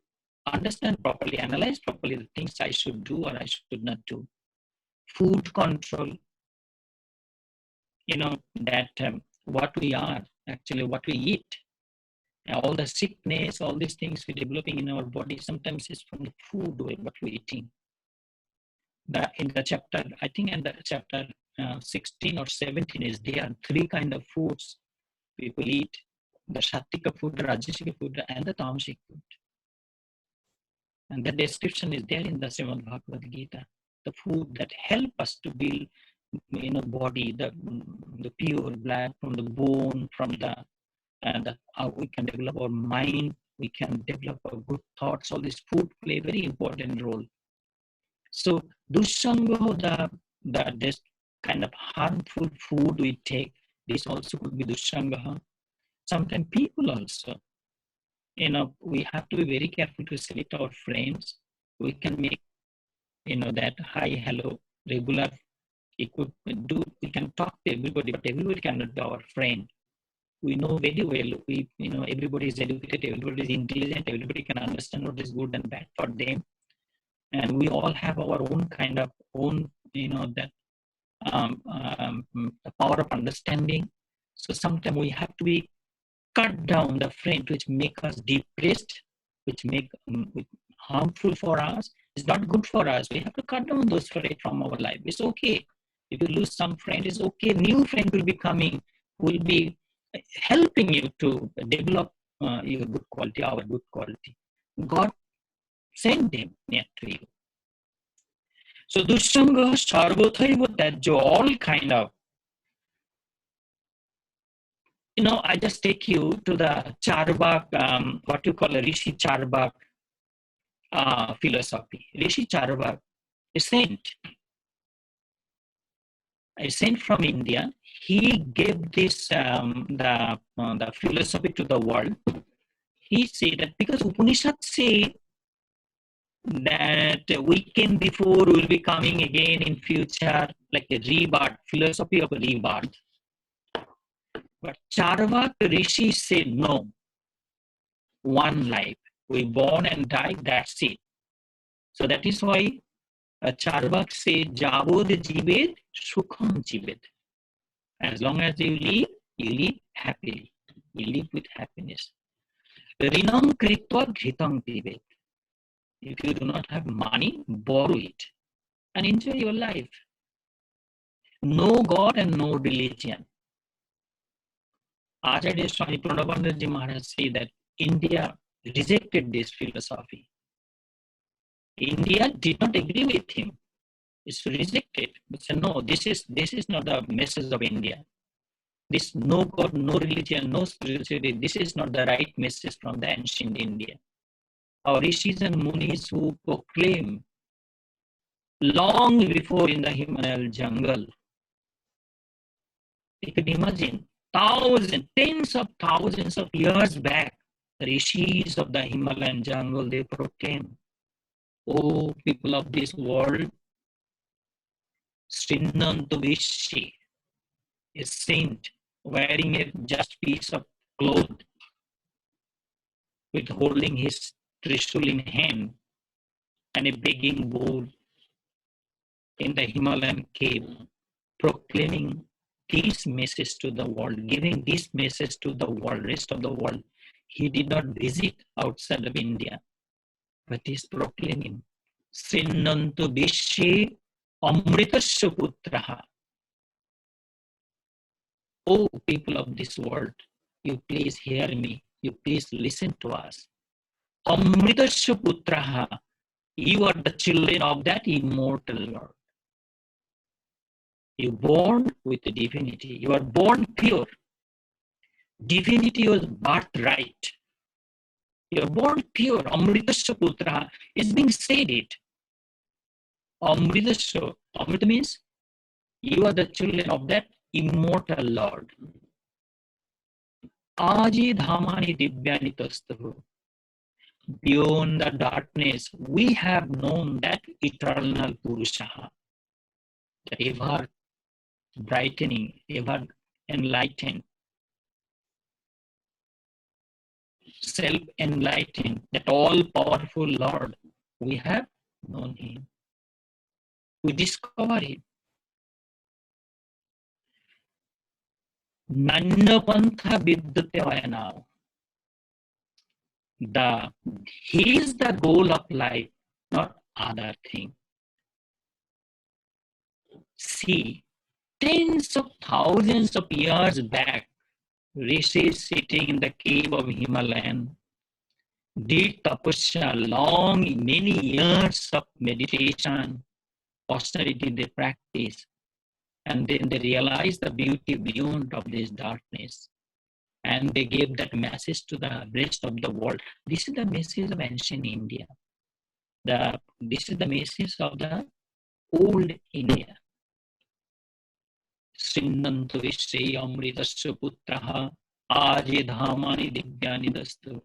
Speaker 2: understand properly, analyze properly the things I should do or I should not do. Food control, that what we are, actually what we eat. All the sickness, all these things we're developing in our body, sometimes it's from the food way, what we're eating. In the chapter, I think in the chapter 16 or 17 is there are 3 kind of foods People eat the Sattika food, the Rajasika food, and the Tamasic food. And the description is there in the Srimad Bhagavad Gita. The food that help us to build, body, the pure blood from the bone, from the and we can develop our mind, we can develop our good thoughts. All this food play a very important role. So Dussanga, this kind of harmful food we take, this also could be Dussanga. Sometimes people also, we have to be very careful to select our friends. We can make, that hi, hello, regular. We can talk to everybody, but everybody cannot be our friend. We know very well, everybody is educated, everybody is intelligent, everybody can understand what is good and bad for them. And we all have our own kind of that power of understanding. So sometimes we have to be cut down the friend which make us depressed, which make harmful for us. It's not good for us. We have to cut down those friends from our life. It's okay. If you lose some friend, it's okay. New friend will be coming, will be helping you to develop your good quality, our good quality. God send them near to you. So Dussanga, Sarvathaiva, that all kind of, I just take you to the Charvak, what you call a Rishi Charvak philosophy. Rishi Charvak, a saint from India. He gave this the philosophy to the world. He said that because Upanishads say that we came before, will be coming again in future, like a rebirth, philosophy of a rebirth. But Charvak Rishi said no. One life. We born and die, that's it. So that is why Charvak said, Javod Jived, Sukham Jived. As long as you live happily. You live with happiness. Rinam Kritva Ghritam Pibet. If you do not have money, borrow it and enjoy your life. No God and no religion. Acharya Swami Pranabandaji Maharaj say that India rejected this philosophy. India did not agree with him. It's rejected. But said, no, this is not the message of India. This no God, no religion, no spirituality, this is not the right message from the ancient India. Our rishis and munis who proclaim long before in the Himalayan jungle. You can imagine tens of thousands of years back, the rishis of the Himalayan jungle, they proclaim, "Oh, people of this world, Srinnantu Vishi, a saint wearing a just piece of cloth with holding his trishul in hand and a begging bowl in the Himalayan cave, proclaiming this message to the world, giving this message to the world, rest of the world. He did not visit outside of India, but he's proclaiming, Srinnantu Vishi Amritasya Putraha. Oh, people of this world, you please hear me. You please listen to us. Amritasya Putraha. You are the children of that immortal Lord. You born with divinity. You are born pure. Divinity was birthright. You are born pure. Amritasya Putraha is being said it. Amritasya. Amrita means you are the children of that immortal Lord. Aji dhamani divyani tastahu. Beyond the darkness, we have known that eternal Purusha, that ever brightening, ever enlightened, self-enlightened, that all-powerful Lord. We have known Him. We discover Him. Nanya Pantha Vidyate now. He is the goal of life, not other thing. See, tens of thousands of years back, rishis sitting in the cave of Himalayan did tapasya, long, many years of meditation, austerity they practice, and then they realize the beauty beyond of this darkness. And they gave that message to the rest of the world. This is the message of ancient India. This is the message of the old India. Srinnantu Vishre Amritasya Putraha Aje Dhamani Divyani Dastu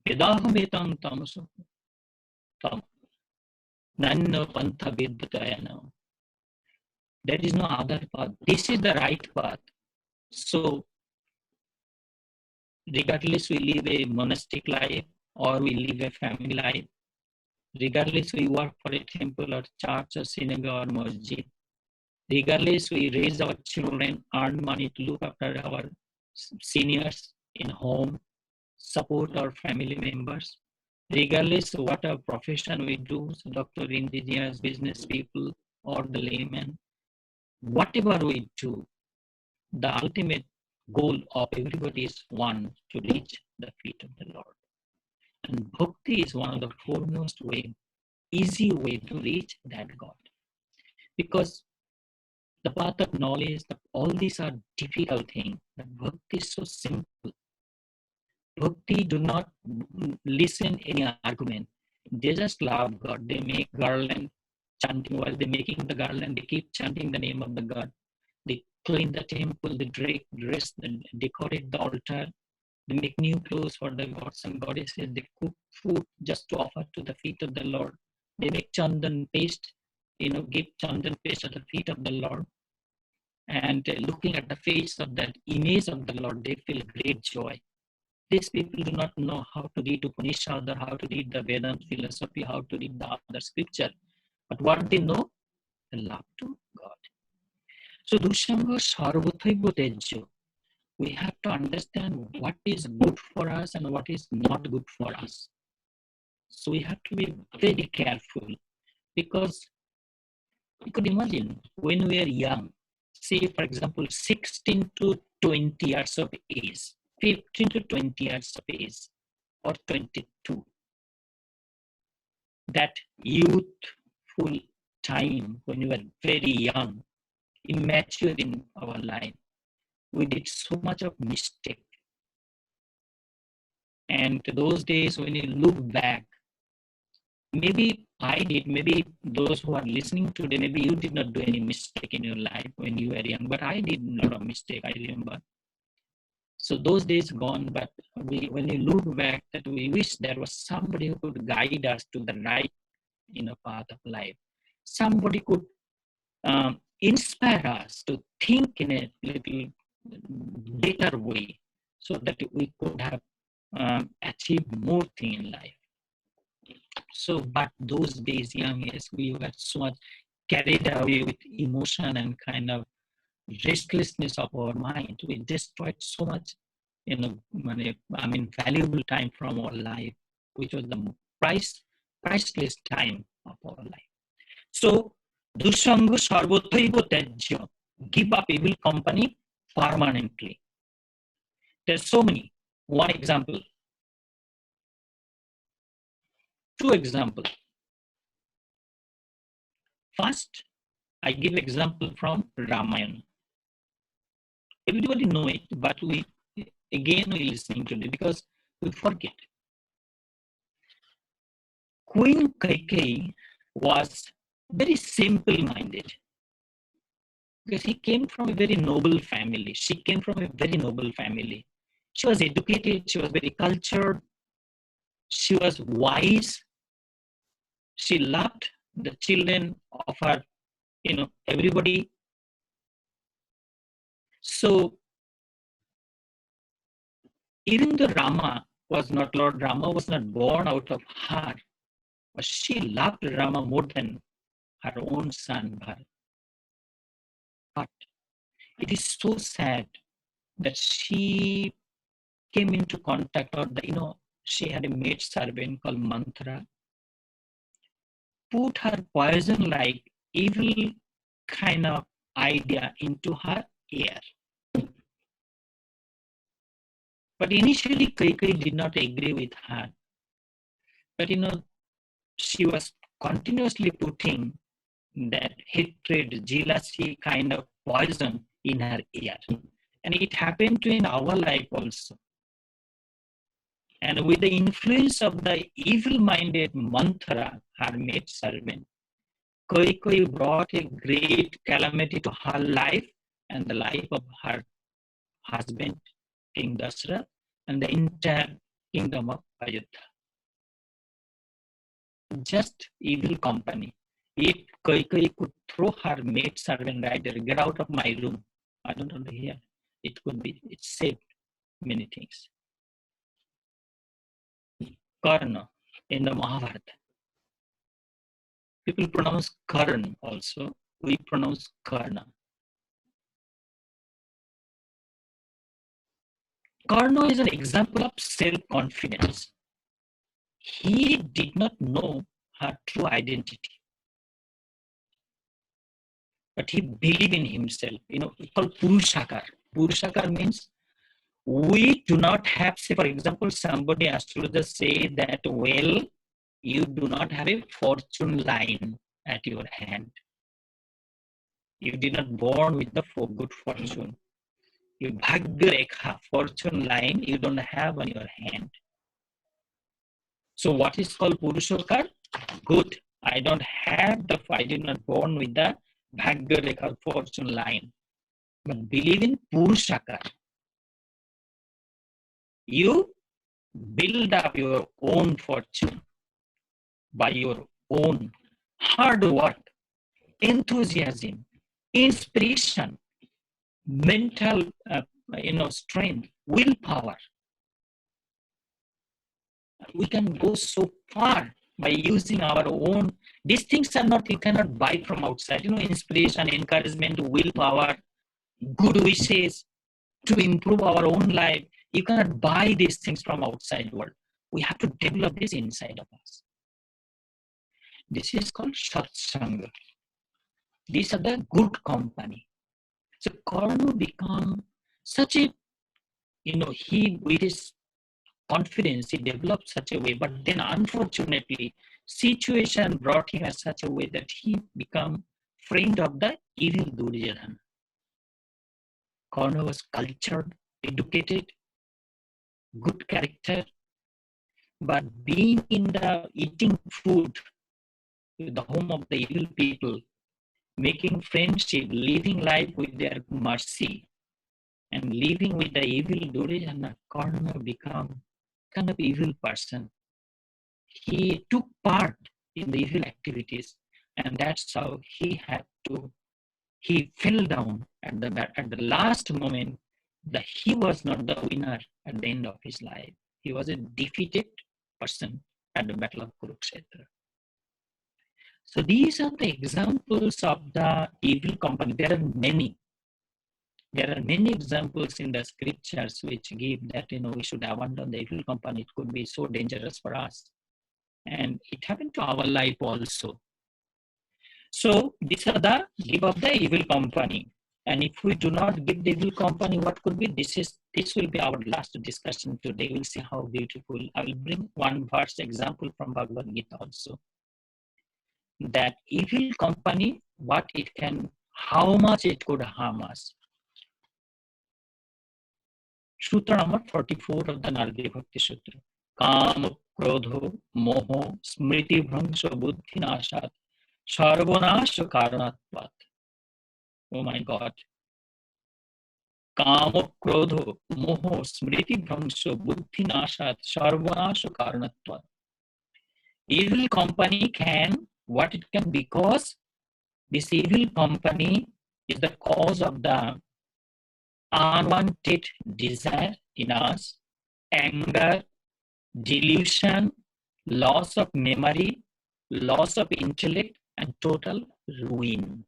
Speaker 2: Vedahametam Tamasu Tam Nanna Pantha Vedayana. There is no other path. This is the right path. So, regardless we live a monastic life or we live a family life, regardless we work for a temple or church or synagogue or masjid, regardless we raise our children, earn money to look after our seniors in home, support our family members, regardless what our profession we do, so doctor, engineers, business people, or the layman, whatever we do, the ultimate goal of everybody is one, to reach the feet of the Lord. And bhakti is one of the foremost way, easy way to reach that God. Because the path of knowledge, all these are difficult things, but bhakti is so simple. Bhakti do not listen any argument. They just love God. They make garland, chanting while they're making the garland, they keep chanting the name of the God. They clean the temple, they dress, they decorate the altar, they make new clothes for the gods and goddesses, they cook food just to offer to the feet of the Lord. They make chandan paste, give chandan paste at the feet of the Lord. And looking at the face of that image of the Lord, they feel great joy. These people do not know how to read Upanishad or how to read the Vedanta philosophy, how to read the other scripture. But what they know? The love to God. So, Dushanga Sarvathaiva Tejyo. We have to understand what is good for us and what is not good for us. So we have to be very careful, because you could imagine when we are young, say for example 16 to 20 years of age, 15 to 20 years of age, or 22, that youthful time when we were very young, immature in our life, we did so much of mistake. And those days when you look back, maybe I did, maybe those who are listening today, maybe you did not do any mistake in your life when you were young, but I did a lot of mistake, I remember. So those days gone, but when you look back, that we wish there was somebody who could guide us to the right path of life. Somebody could inspire us to think in a little better way, so that we could have achieved more thing in life. So, but those days, young years, we were so much carried away with emotion and kind of restlessness of our mind. We destroyed so much, valuable time from our life, which was the priceless time of our life. So, Dushanga Sarvathaiva Tejya, give up evil company permanently. There's so many. One example. Two examples. First, I give example from Ramayana. Everybody know it, but we listening to it because we forget. Queen Kaikeyi was very simple-minded, because he came from a very noble family. She came from a very noble family. She was educated, she was very cultured, she was wise. She loved the children of her, everybody. So, even though Lord Rama was not born out of her, but she loved Rama more than her own son, Bharat. But it is so sad that she came into contact, or she had a maid servant called Manthara, put her poison-like evil kind of idea into her ear. But initially, Kaikai did not agree with her. But she was continuously putting that hatred, jealousy kind of poison in her ear. And it happened to in our life also. And with the influence of the evil-minded Manthara, her maid servant, Kaikai brought a great calamity to her life and the life of her husband, King Dasra, and the entire kingdom of Ayodhya. Just evil company. If Kaikai could throw her maid servant right there, get out of my room, I don't want to hear. It could be, it saved many things. Karna in the Mahabharata. People pronounce Karn also. We pronounce Karna. Karna is an example of self-confidence. He did not know her true identity, but he believed in himself. It's called Purushakar. Purushakar means we do not have, say, for example, somebody astrologer say that, well, you do not have a fortune line at your hand. You did not born with the good fortune. Your Bhagya Rekha, fortune line, you don't have on your hand. So what is called Purushakar? Good. I did not born with the Bhagya Rekha, fortune line. But believe in Purushakar. You build up your own fortune by your own hard work, enthusiasm, inspiration, mental strength, willpower. We can go so far by using our own. These things are not, you cannot buy from outside. Inspiration, encouragement, willpower, good wishes to improve our own life. You cannot buy these things from outside world. We have to develop this inside of us. This is called satsanga. These are the good company. So Karna become such a, he with his confidence, he developed such a way, but then unfortunately, situation brought him in such a way that he become friend of the evil Duryodhana. Karna was cultured, educated, good character, but being in the eating food with the home of the evil people, making friendship, living life with their mercy, and living with the evil Duryodhana, Karna become kind of evil person. He took part in the evil activities, and that's how he fell down at the last moment. That he was not the winner at the end of his life. He was a defeated person at the Battle of Kurukshetra. So these are the examples of the evil company. There are many. There are many examples in the scriptures which give that we should abandon the evil company. It could be so dangerous for us. And it happened to our life also. So these are the give up the evil company. And if we do not give the evil company, what could be? This will be our last discussion today. We'll see how beautiful. I will bring one verse example from Bhagavad Gita also. That evil company, how much it could harm us. Sutra number 44 of the Naradi Bhakti Sutra. Kam, Krodho, Moho, Smriti Bhrangsha Buddhi Nashat, Sarvanasha Karanatvat. Oh my God. Kam, Krodho, Moho, Smriti Bhrangsha Buddhi Nashat, Sarvanasha Karanatvat. Evil company what it can, because this evil company is the cause of the unwanted desire in us, anger, delusion, loss of memory, loss of intellect, and total ruin.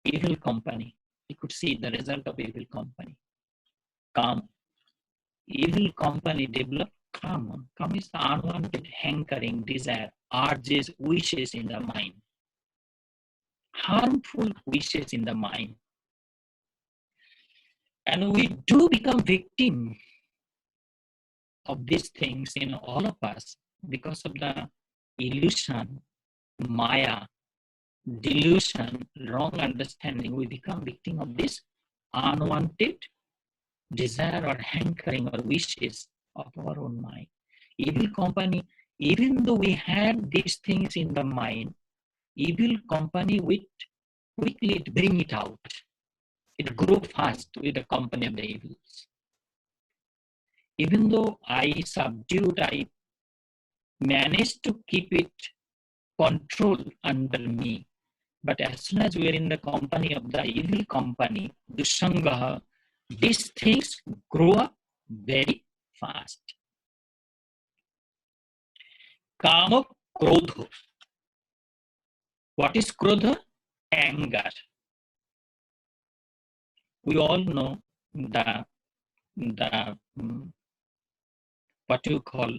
Speaker 2: Evil company. You could see the result of evil company. Calm. Evil company develop calm. Calm is the unwanted hankering, desire, urges, wishes in the mind. Harmful wishes in the mind. And we do become victim of these things in all of us, because of the illusion, maya, delusion, wrong understanding, we become victim of this unwanted desire or hankering or wishes of our own mind. Evil company, even though we had these things in the mind, evil company with quickly it bring it out. It grew fast with the company of the evils. Even though I subdued, I managed to keep it control under me. But as soon as we are in the company of the evil company, Dushangaha, these things grow up very fast. Kama Krodha. What is Krodha? Anger. We all know the what you call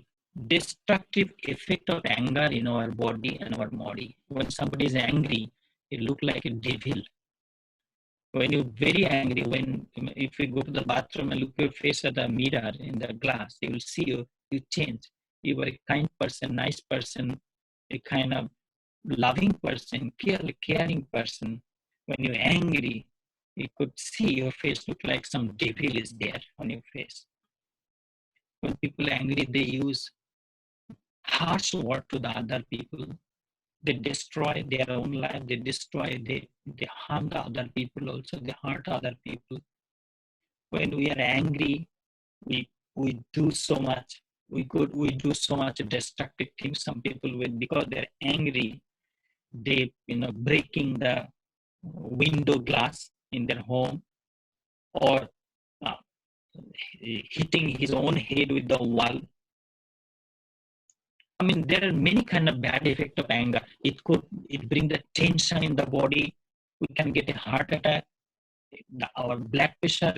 Speaker 2: destructive effect of anger in our body and our body. When somebody is angry, it looks like a devil. When you're very angry, if you go to the bathroom and look your face at the mirror in the glass, you will see you change. You were a kind person, nice person, a kind of loving person, caring person. When you're angry, you could see your face look like some devil is there on your face. When people are angry, they use harsh word to the other people. They destroy their own life. They harm the other people also. They hurt other people. When we are angry, we do so much. We do so much destructive things. Some people because they're angry, they breaking the window glass in their home, or uh, hitting his own head with the wall. I mean, there are many kind of bad effect of anger. It bring the tension in the body. We can get a heart attack. Our blood pressure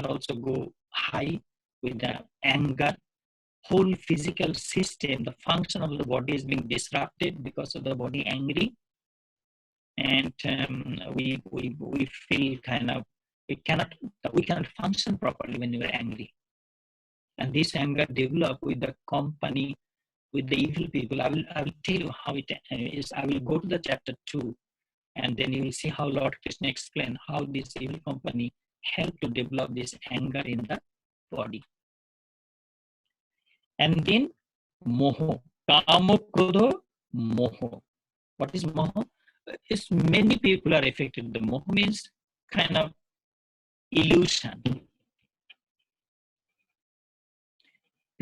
Speaker 2: also go high with the anger. Whole physical system, the function of the body is being disrupted because of the body angry, and we feel kind of we cannot function properly when we are angry, and this anger develop with the company with the evil people. I will tell you how it is. I will go to the chapter 2, and then you will see how Lord Krishna explained how this evil company helped to develop this anger in the body. And then moho, kama krodha moho. What is moho? It's many people are affected. The moho means kind of illusion.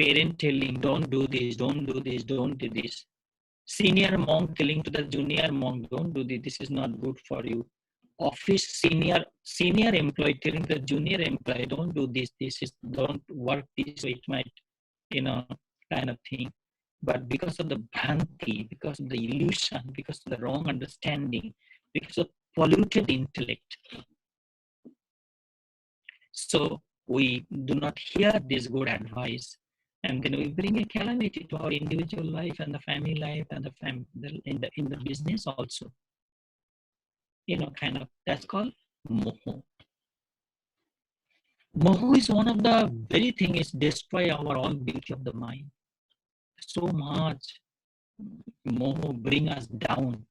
Speaker 2: Parent telling, don't do this, don't do this, don't do this. Senior monk telling to the junior monk, don't do this, this is not good for you. Office senior employee telling the junior employee, don't do this, don't work this way, it might, kind of thing. But because of the bhranti, because of the illusion, because of the wrong understanding, because of polluted intellect, so we do not hear this good advice, and then we bring a calamity to our individual life and the family life and in the business also. Kind of that's called moho. Moho is one of the very thing is destroy our all beauty of the mind. So much moho bring us down.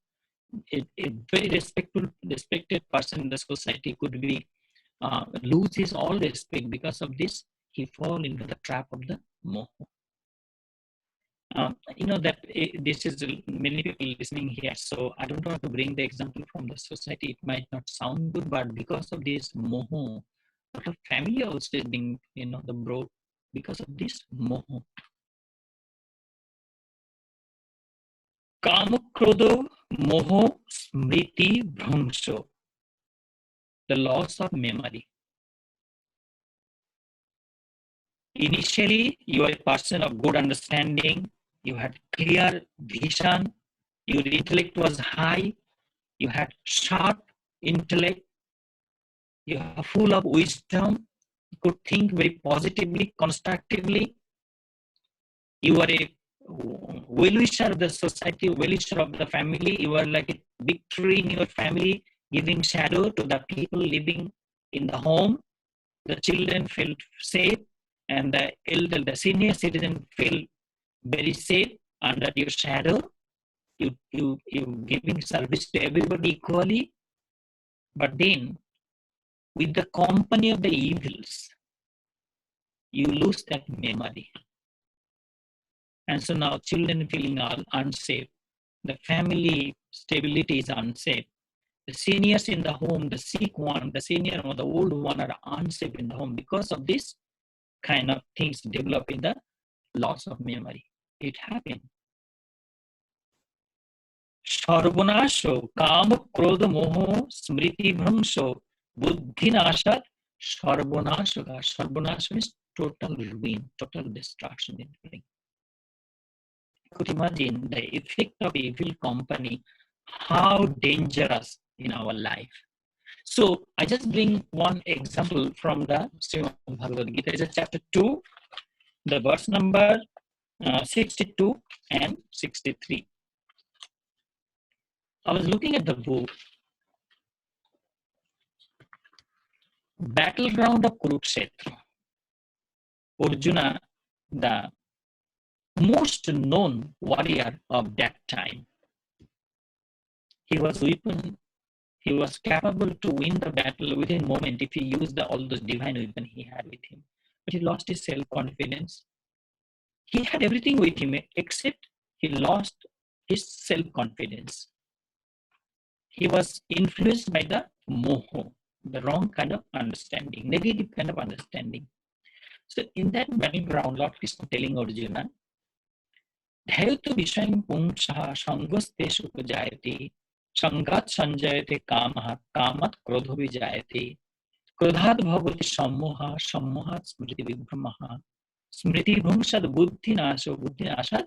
Speaker 2: A very respected person in the society could be lose his all respect because of this. He fall into the trap of the moho. That this is many people listening here, so I don't want to bring the example from the society. It might not sound good, but because of this moho, a lot of family also is being, the broke because of this moho. Kama krodha moho smriti bhrangsho, the loss of memory. Initially, you are a person of good understanding. You had clear vision. Your intellect was high. You had sharp intellect. You are full of wisdom. You could think very positively, constructively. You are a well-wisher of the society, well-wisher of the family. You are like a big tree in your family, giving shadow to the people living in the home. The children felt safe, and the elder, the senior citizen feel very safe under your shadow. You giving service to everybody equally, but then with the company of the evils, you lose that memory. And so now children feeling all unsafe. The family stability is unsafe. The seniors in the home, the sick one, the senior or the old one are unsafe in the home because of this kind of things develop in the loss of memory. It happened. Sarvanasho, Kama, Krodha, Moho, Smriti, Bhramsho, Buddhi Nashat, Sarvanasho. Sarvanasho means total ruin, total destruction. You could imagine the effect of evil company, how dangerous in our life. So I just bring one example from the Srimad Bhagavad Gita. It's chapter 2, the verse number 62 and 63. I was looking at the book, Battleground of Kurukshetra. Arjuna, the most known warrior of that time, he was weapon. He was capable to win the battle within a moment if he used all those divine weapons he had with him. But he lost his self-confidence. He had everything with him except he lost his self-confidence. He was influenced by the moho, the wrong kind of understanding, negative kind of understanding. So in that battleground, Lord Krishna telling Arjuna, Dhayatu Vishayam Pumsaha Sangasteshu Jayati Sangat Sanjayate Kamaha Kamat Krodho Vijayate Krodhat Bhavati Sammoha Sammohat Smriti Vibhramaha Smriti Bhumsad Buddhi Nasho Buddhi Nashat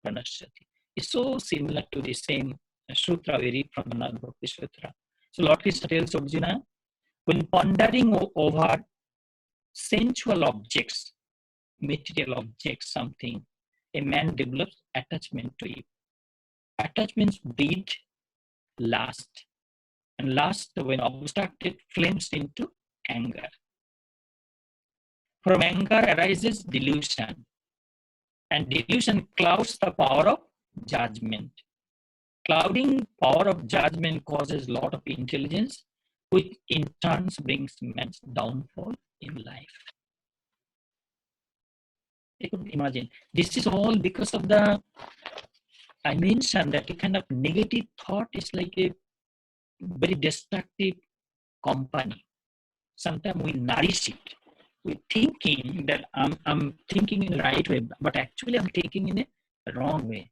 Speaker 2: Pranashyati. It's so similar to the same sutra we read from another Bhakti Sutra. So Lord Krishna tells Arjuna, when pondering over sensual objects, material objects, something, a man develops attachment to it. Attachments breed lust, and lust, when obstructed, flames into anger. From anger arises delusion, and delusion clouds the power of judgment. Clouding power of judgment causes a lot of intelligence, which in turn brings man's downfall in life. You could imagine. This is all because of the, I mentioned that a kind of negative thought is like a very destructive company. Sometimes we nourish it. We're thinking that I'm thinking in the right way, but actually I'm thinking in a wrong way,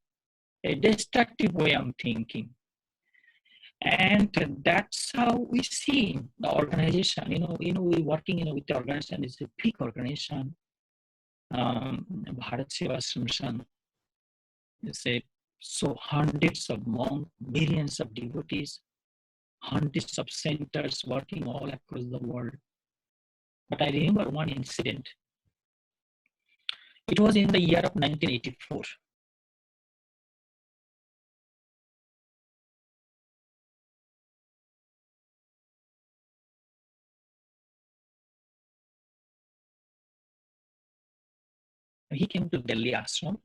Speaker 2: a destructive way I'm thinking. And that's how we see the organization. We're working with the organization. It's a big organization. Bharat Seva Ashram. So hundreds of monks, millions of devotees, hundreds of centers working all across the world. But I remember one incident. It was in the year of 1984. He came to Delhi ashram.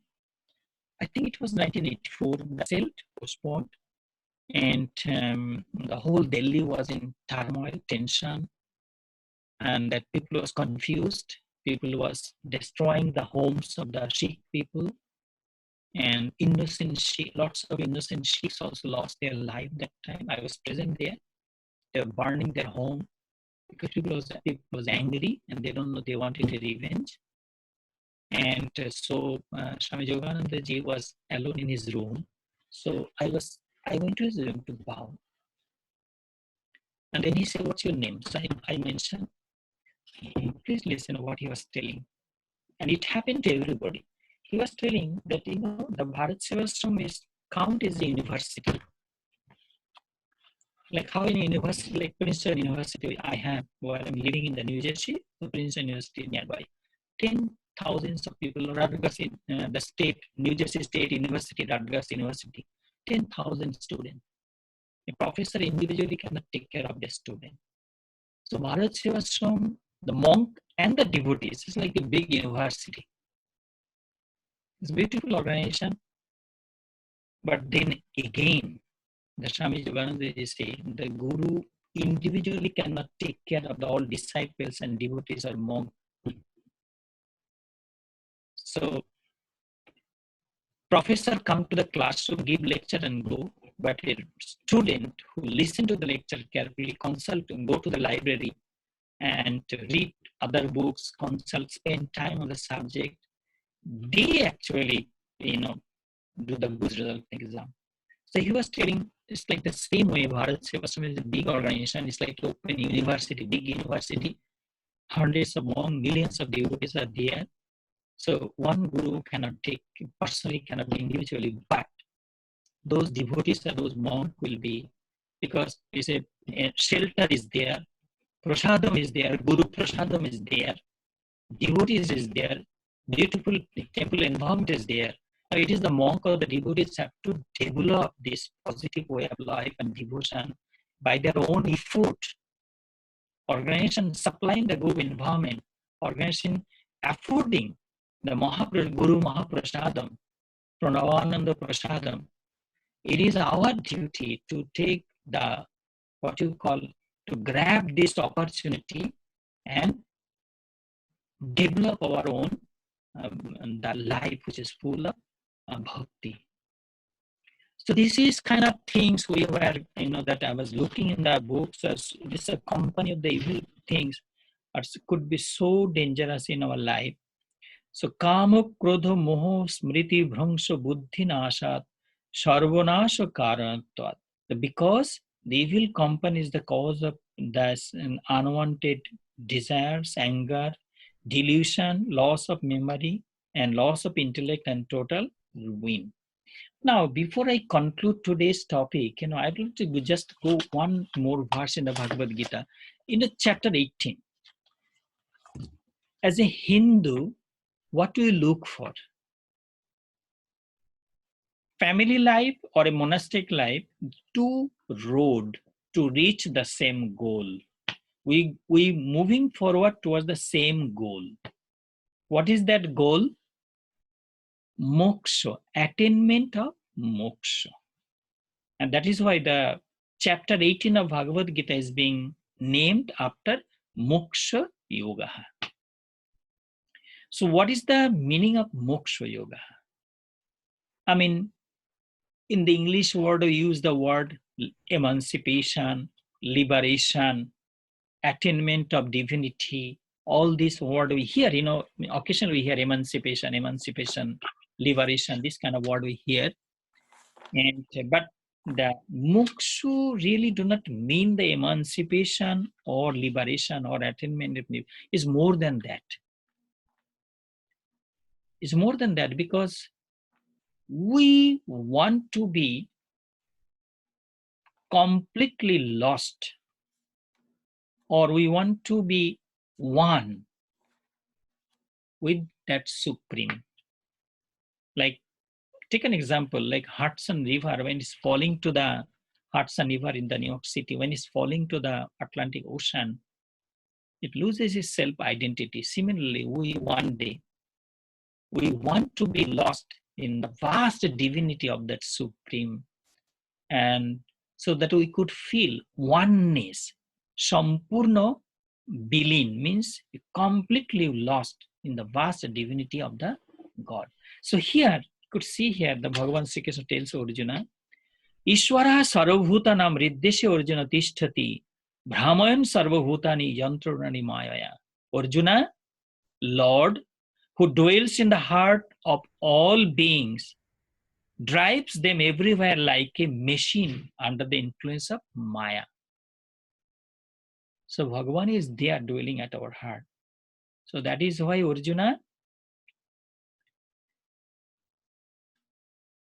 Speaker 2: I think it was 1984. The sale postponed, and the whole Delhi was in turmoil, tension, and that people was confused. People was destroying the homes of the Sikh people, and lots of innocent Sikhs also lost their life that time. I was present there. They were burning their home because people was angry and they don't know, they wanted a revenge. And so Swami Yogananda ji was alone in his room. So I went to his room to bow. And then he said, "What's your name?" So I mentioned, please listen to what he was telling. And it happened to everybody. He was telling that, the Bharat Sevashram is count as a university. Like how in a university, like Princeton University, I have, while I'm living in the New Jersey, the Princeton University nearby. 10,000 of people, Rutgers in the state, New Jersey State University, Rutgers University, 10,000 students. A professor individually cannot take care of the student. So Bharat Sevashram, the monk and the devotees. It's like a big university. It's a beautiful organization. But then again, the Swami Yogananda is saying the Guru individually cannot take care of all disciples and devotees or monks. So professor come to the classroom, give lecture and go, but a student who listen to the lecture carefully, consult, go to the library and read other books, consult, spend time on the subject, they actually, do the good result exam. So he was telling, it's like the same way Bharat Sevasam is a big organization. It's like open university, big university, hundreds of monks, millions of devotees are there. So one guru cannot take personally, cannot be individually, but those devotees or those monks will be, because it's a shelter is there, prasadam is there, guru prasadam is there, devotees is there, beautiful temple environment is there. Now it is the monk or the devotees have to develop this positive way of life and devotion by their own effort. Organization supplying the good environment, organization affording the Guru Mahaprasadam, Pranavananda Prasadam. It is our duty to take the, what you call, to grab this opportunity and develop our own the life which is full of bhakti. So this is kind of things we were, that I was looking in the books as this is a company of the evil things, but could be so dangerous in our life. So kama, krodha, moho, smriti, bhrangsha, buddhi, nashat, sarvanasha karanatvat. Because the evil company is the cause of this unwanted desires, anger, delusion, loss of memory, and loss of intellect and total ruin. Now, before I conclude today's topic, I'd like to just go one more verse in the Bhagavad Gita, in the chapter 18. As a Hindu, what do you look for? Family life or a monastic life? Two road to reach the same goal. We moving forward towards the same goal. What is that goal? Moksha, attainment of moksha. And that is why the chapter 18 of Bhagavad Gita is being named after Moksha Yoga. So what is the meaning of Moksha Yoga? I mean, in the English word, we use the word emancipation, liberation, attainment of divinity. All these words we hear, occasionally we hear emancipation, liberation, this kind of word we hear. And but the moksha really do not mean the emancipation or liberation or attainment. Is more than that. It's more than that, because we want to be completely lost, or we want to be one with that supreme. Like, take an example, like Hudson River, when it's falling to the Hudson River in the New York City, when it's falling to the Atlantic Ocean, it loses its self-identity. Similarly, we want to be lost in the vast divinity of that supreme, and so that we could feel oneness. Sampurna bilin means completely lost in the vast divinity of the God. So here, you could see here the Bhagavan Sri Krishna tells Arjuna, Ishwara sarvabhutanam riddeshe Arjuna tishtati brahmayan sarvabhutani yantranani mayaya. Arjuna, Lord, who dwells in the heart of all beings, drives them everywhere like a machine under the influence of Maya. So Bhagavan is there dwelling at our heart. So that is why Arjuna,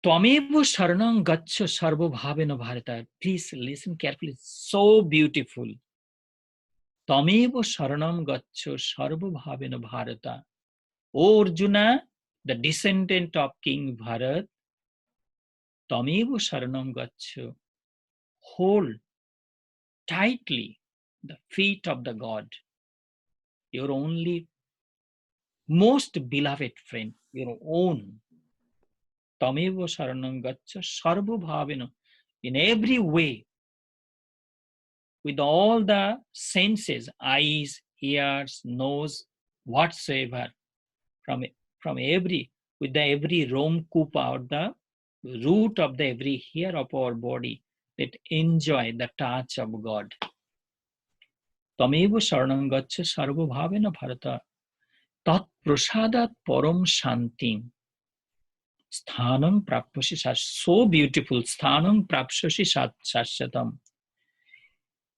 Speaker 2: Twamevo Sharanam Gacha Sarva Bhavena Bharata. Please listen carefully. So beautiful. Twamevo Sharanam Gacha Sarva Bhavena Bharata. O Arjuna, the descendant of King Bharat, Twamevo Sharanam Gacha. Hold tightly the feet of the God. your only most beloved friend, your own. Tameva Sharanam Gaccha Sarva Bhavena. In every way, with all the senses, eyes, ears, nose, whatsoever, from every, with the every romkupa or the root of the every hair of our body, that enjoy the touch of God. Tameva Sharanam Gaccha Sarva Bhavena Bharata. Tat Prasadat Param Shantim. Sthanam Prapyashi. So beautiful. Sthanam Prapyashi Shashyatam.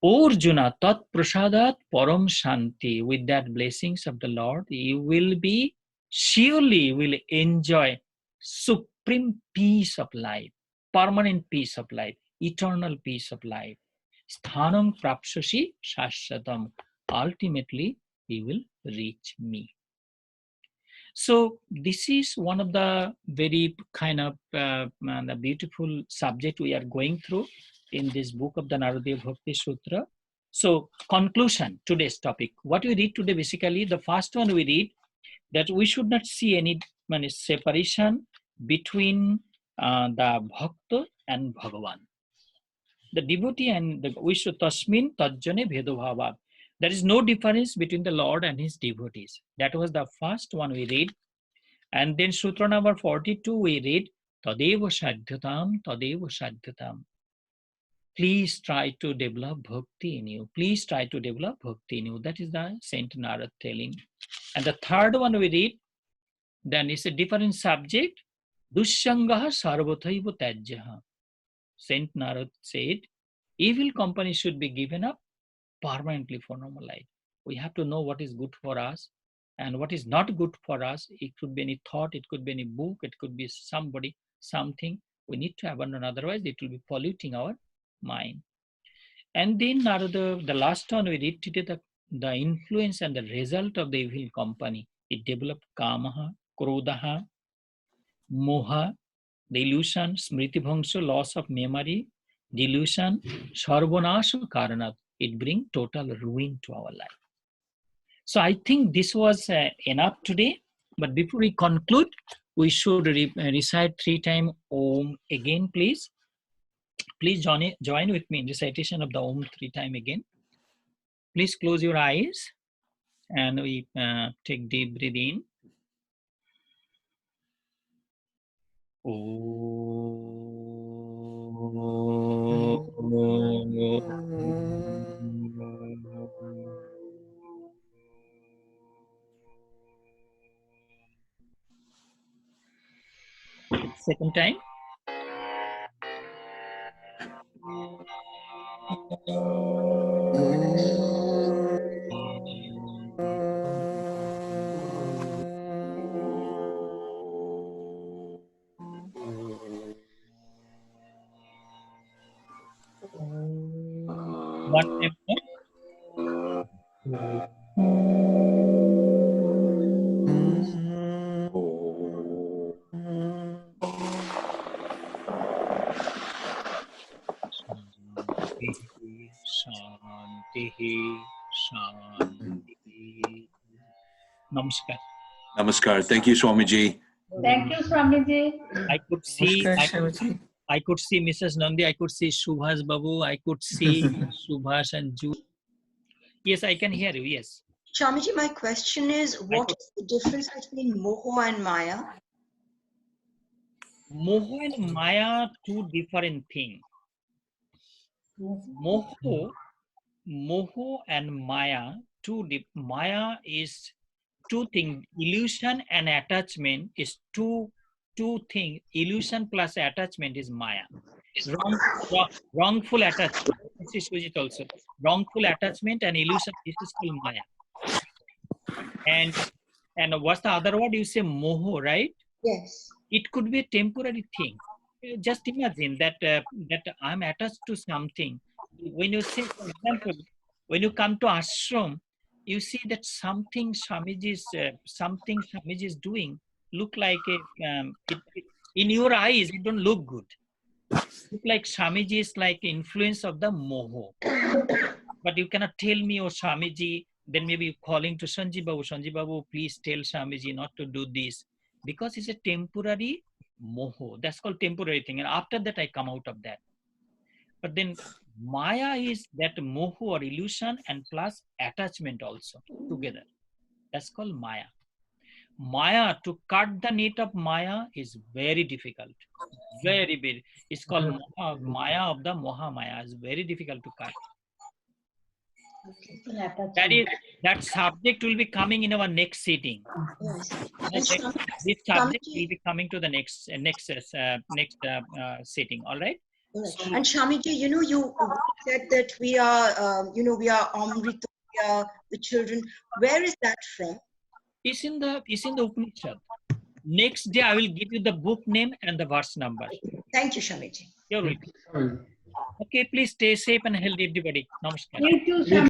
Speaker 2: Arjuna, tat prasadat param shanti. With that blessings of the Lord, you will be surely will enjoy supreme peace of life, permanent peace of life, eternal peace of life. Sthanam prapsasi shashyatam. Ultimately, we will reach me. So this is one of the very kind of the beautiful subject we are going through in this book of the Narada Bhakti Sutra. So conclusion, today's topic. What we read today, basically, the first one we read that we should not see any separation between the Bhakta and Bhagavan. The devotee and the Vishwa Tasmin Tajjane Bhedobhava. There is no difference between the Lord and his devotees. That was the first one we read. And then Sutra number 42, we read, Tadeva Sadhyatam, Tadeva Sadhyatam. Please try to develop bhakti in you. Please try to develop bhakti in you. That is the Saint Narad telling. And the third one we read, then it's a different subject. Dushangaha sarvathaiva tajyaha. Saint Narad said, evil company should be given up permanently for normal life. We have to know what is good for us and what is not good for us. It could be any thought, it could be any book, it could be somebody, something. We need to abandon, otherwise it will be polluting our mind. And then Narada, the last one we read today, the influence and the result of the evil company. It developed kamaha, krodaha, moha, the illusion, smriti bhangsha, loss of memory, delusion, sarvanasha karanat. It brings total ruin to our life. So I think this was enough today. But before we conclude, we should recite 3 times Om again, please. Please join with me in recitation of the Om 3 times again. Please close your eyes and we take deep breath in. Second time. One time more. Shanti, Shanti. Namaskar.
Speaker 1: Namaskar. Thank you, Swamiji.
Speaker 4: Thank you, Swamiji.
Speaker 2: I could see Mrs. Nandi, I could see Subhas Babu, I could see Subhas and Ju. Yes, I can hear you, yes.
Speaker 5: Swamiji, my question is, what is the difference between Moho and Maya?
Speaker 2: Moho and Maya, two different things. Moho and Maya, Maya is two things. Illusion and attachment is two things. Illusion plus attachment is Maya. Wrongful attachment. This is Sujit also. Wrongful attachment and illusion. This is called Maya. And what's the other word? You say moho, right?
Speaker 5: Yes.
Speaker 2: It could be a temporary thing. Just imagine that I'm attached to something. When you say, for example, when you come to ashram, you see that something Swamiji is doing look like in your eyes it don't look good. Look like Swamiji is like influence of the moho. But you cannot tell me, oh Swamiji, then maybe calling to Sanjay Babu, please tell Swamiji not to do this, because it's a temporary moho. That's called temporary thing. And after that, I come out of that. But then Maya is that moho or illusion and plus attachment also together. That's called Maya. Maya, to cut the net of Maya is very difficult. Very, very. It's called Maya of the Moha Maya. It's very difficult to cut. That subject will be coming in our next sitting.
Speaker 5: Yes.
Speaker 2: This subject will be coming to the next sitting. All right.
Speaker 5: Right. And Swamiji, you said that we are, we are Amrita, we are the children. Where is that from?
Speaker 2: It's in the Upanishad. Next day, I will give you the book name and the verse number.
Speaker 5: Thank you, Swamiji.
Speaker 2: You're welcome. Okay, please stay safe and healthy, everybody. Namaskar.
Speaker 4: You too,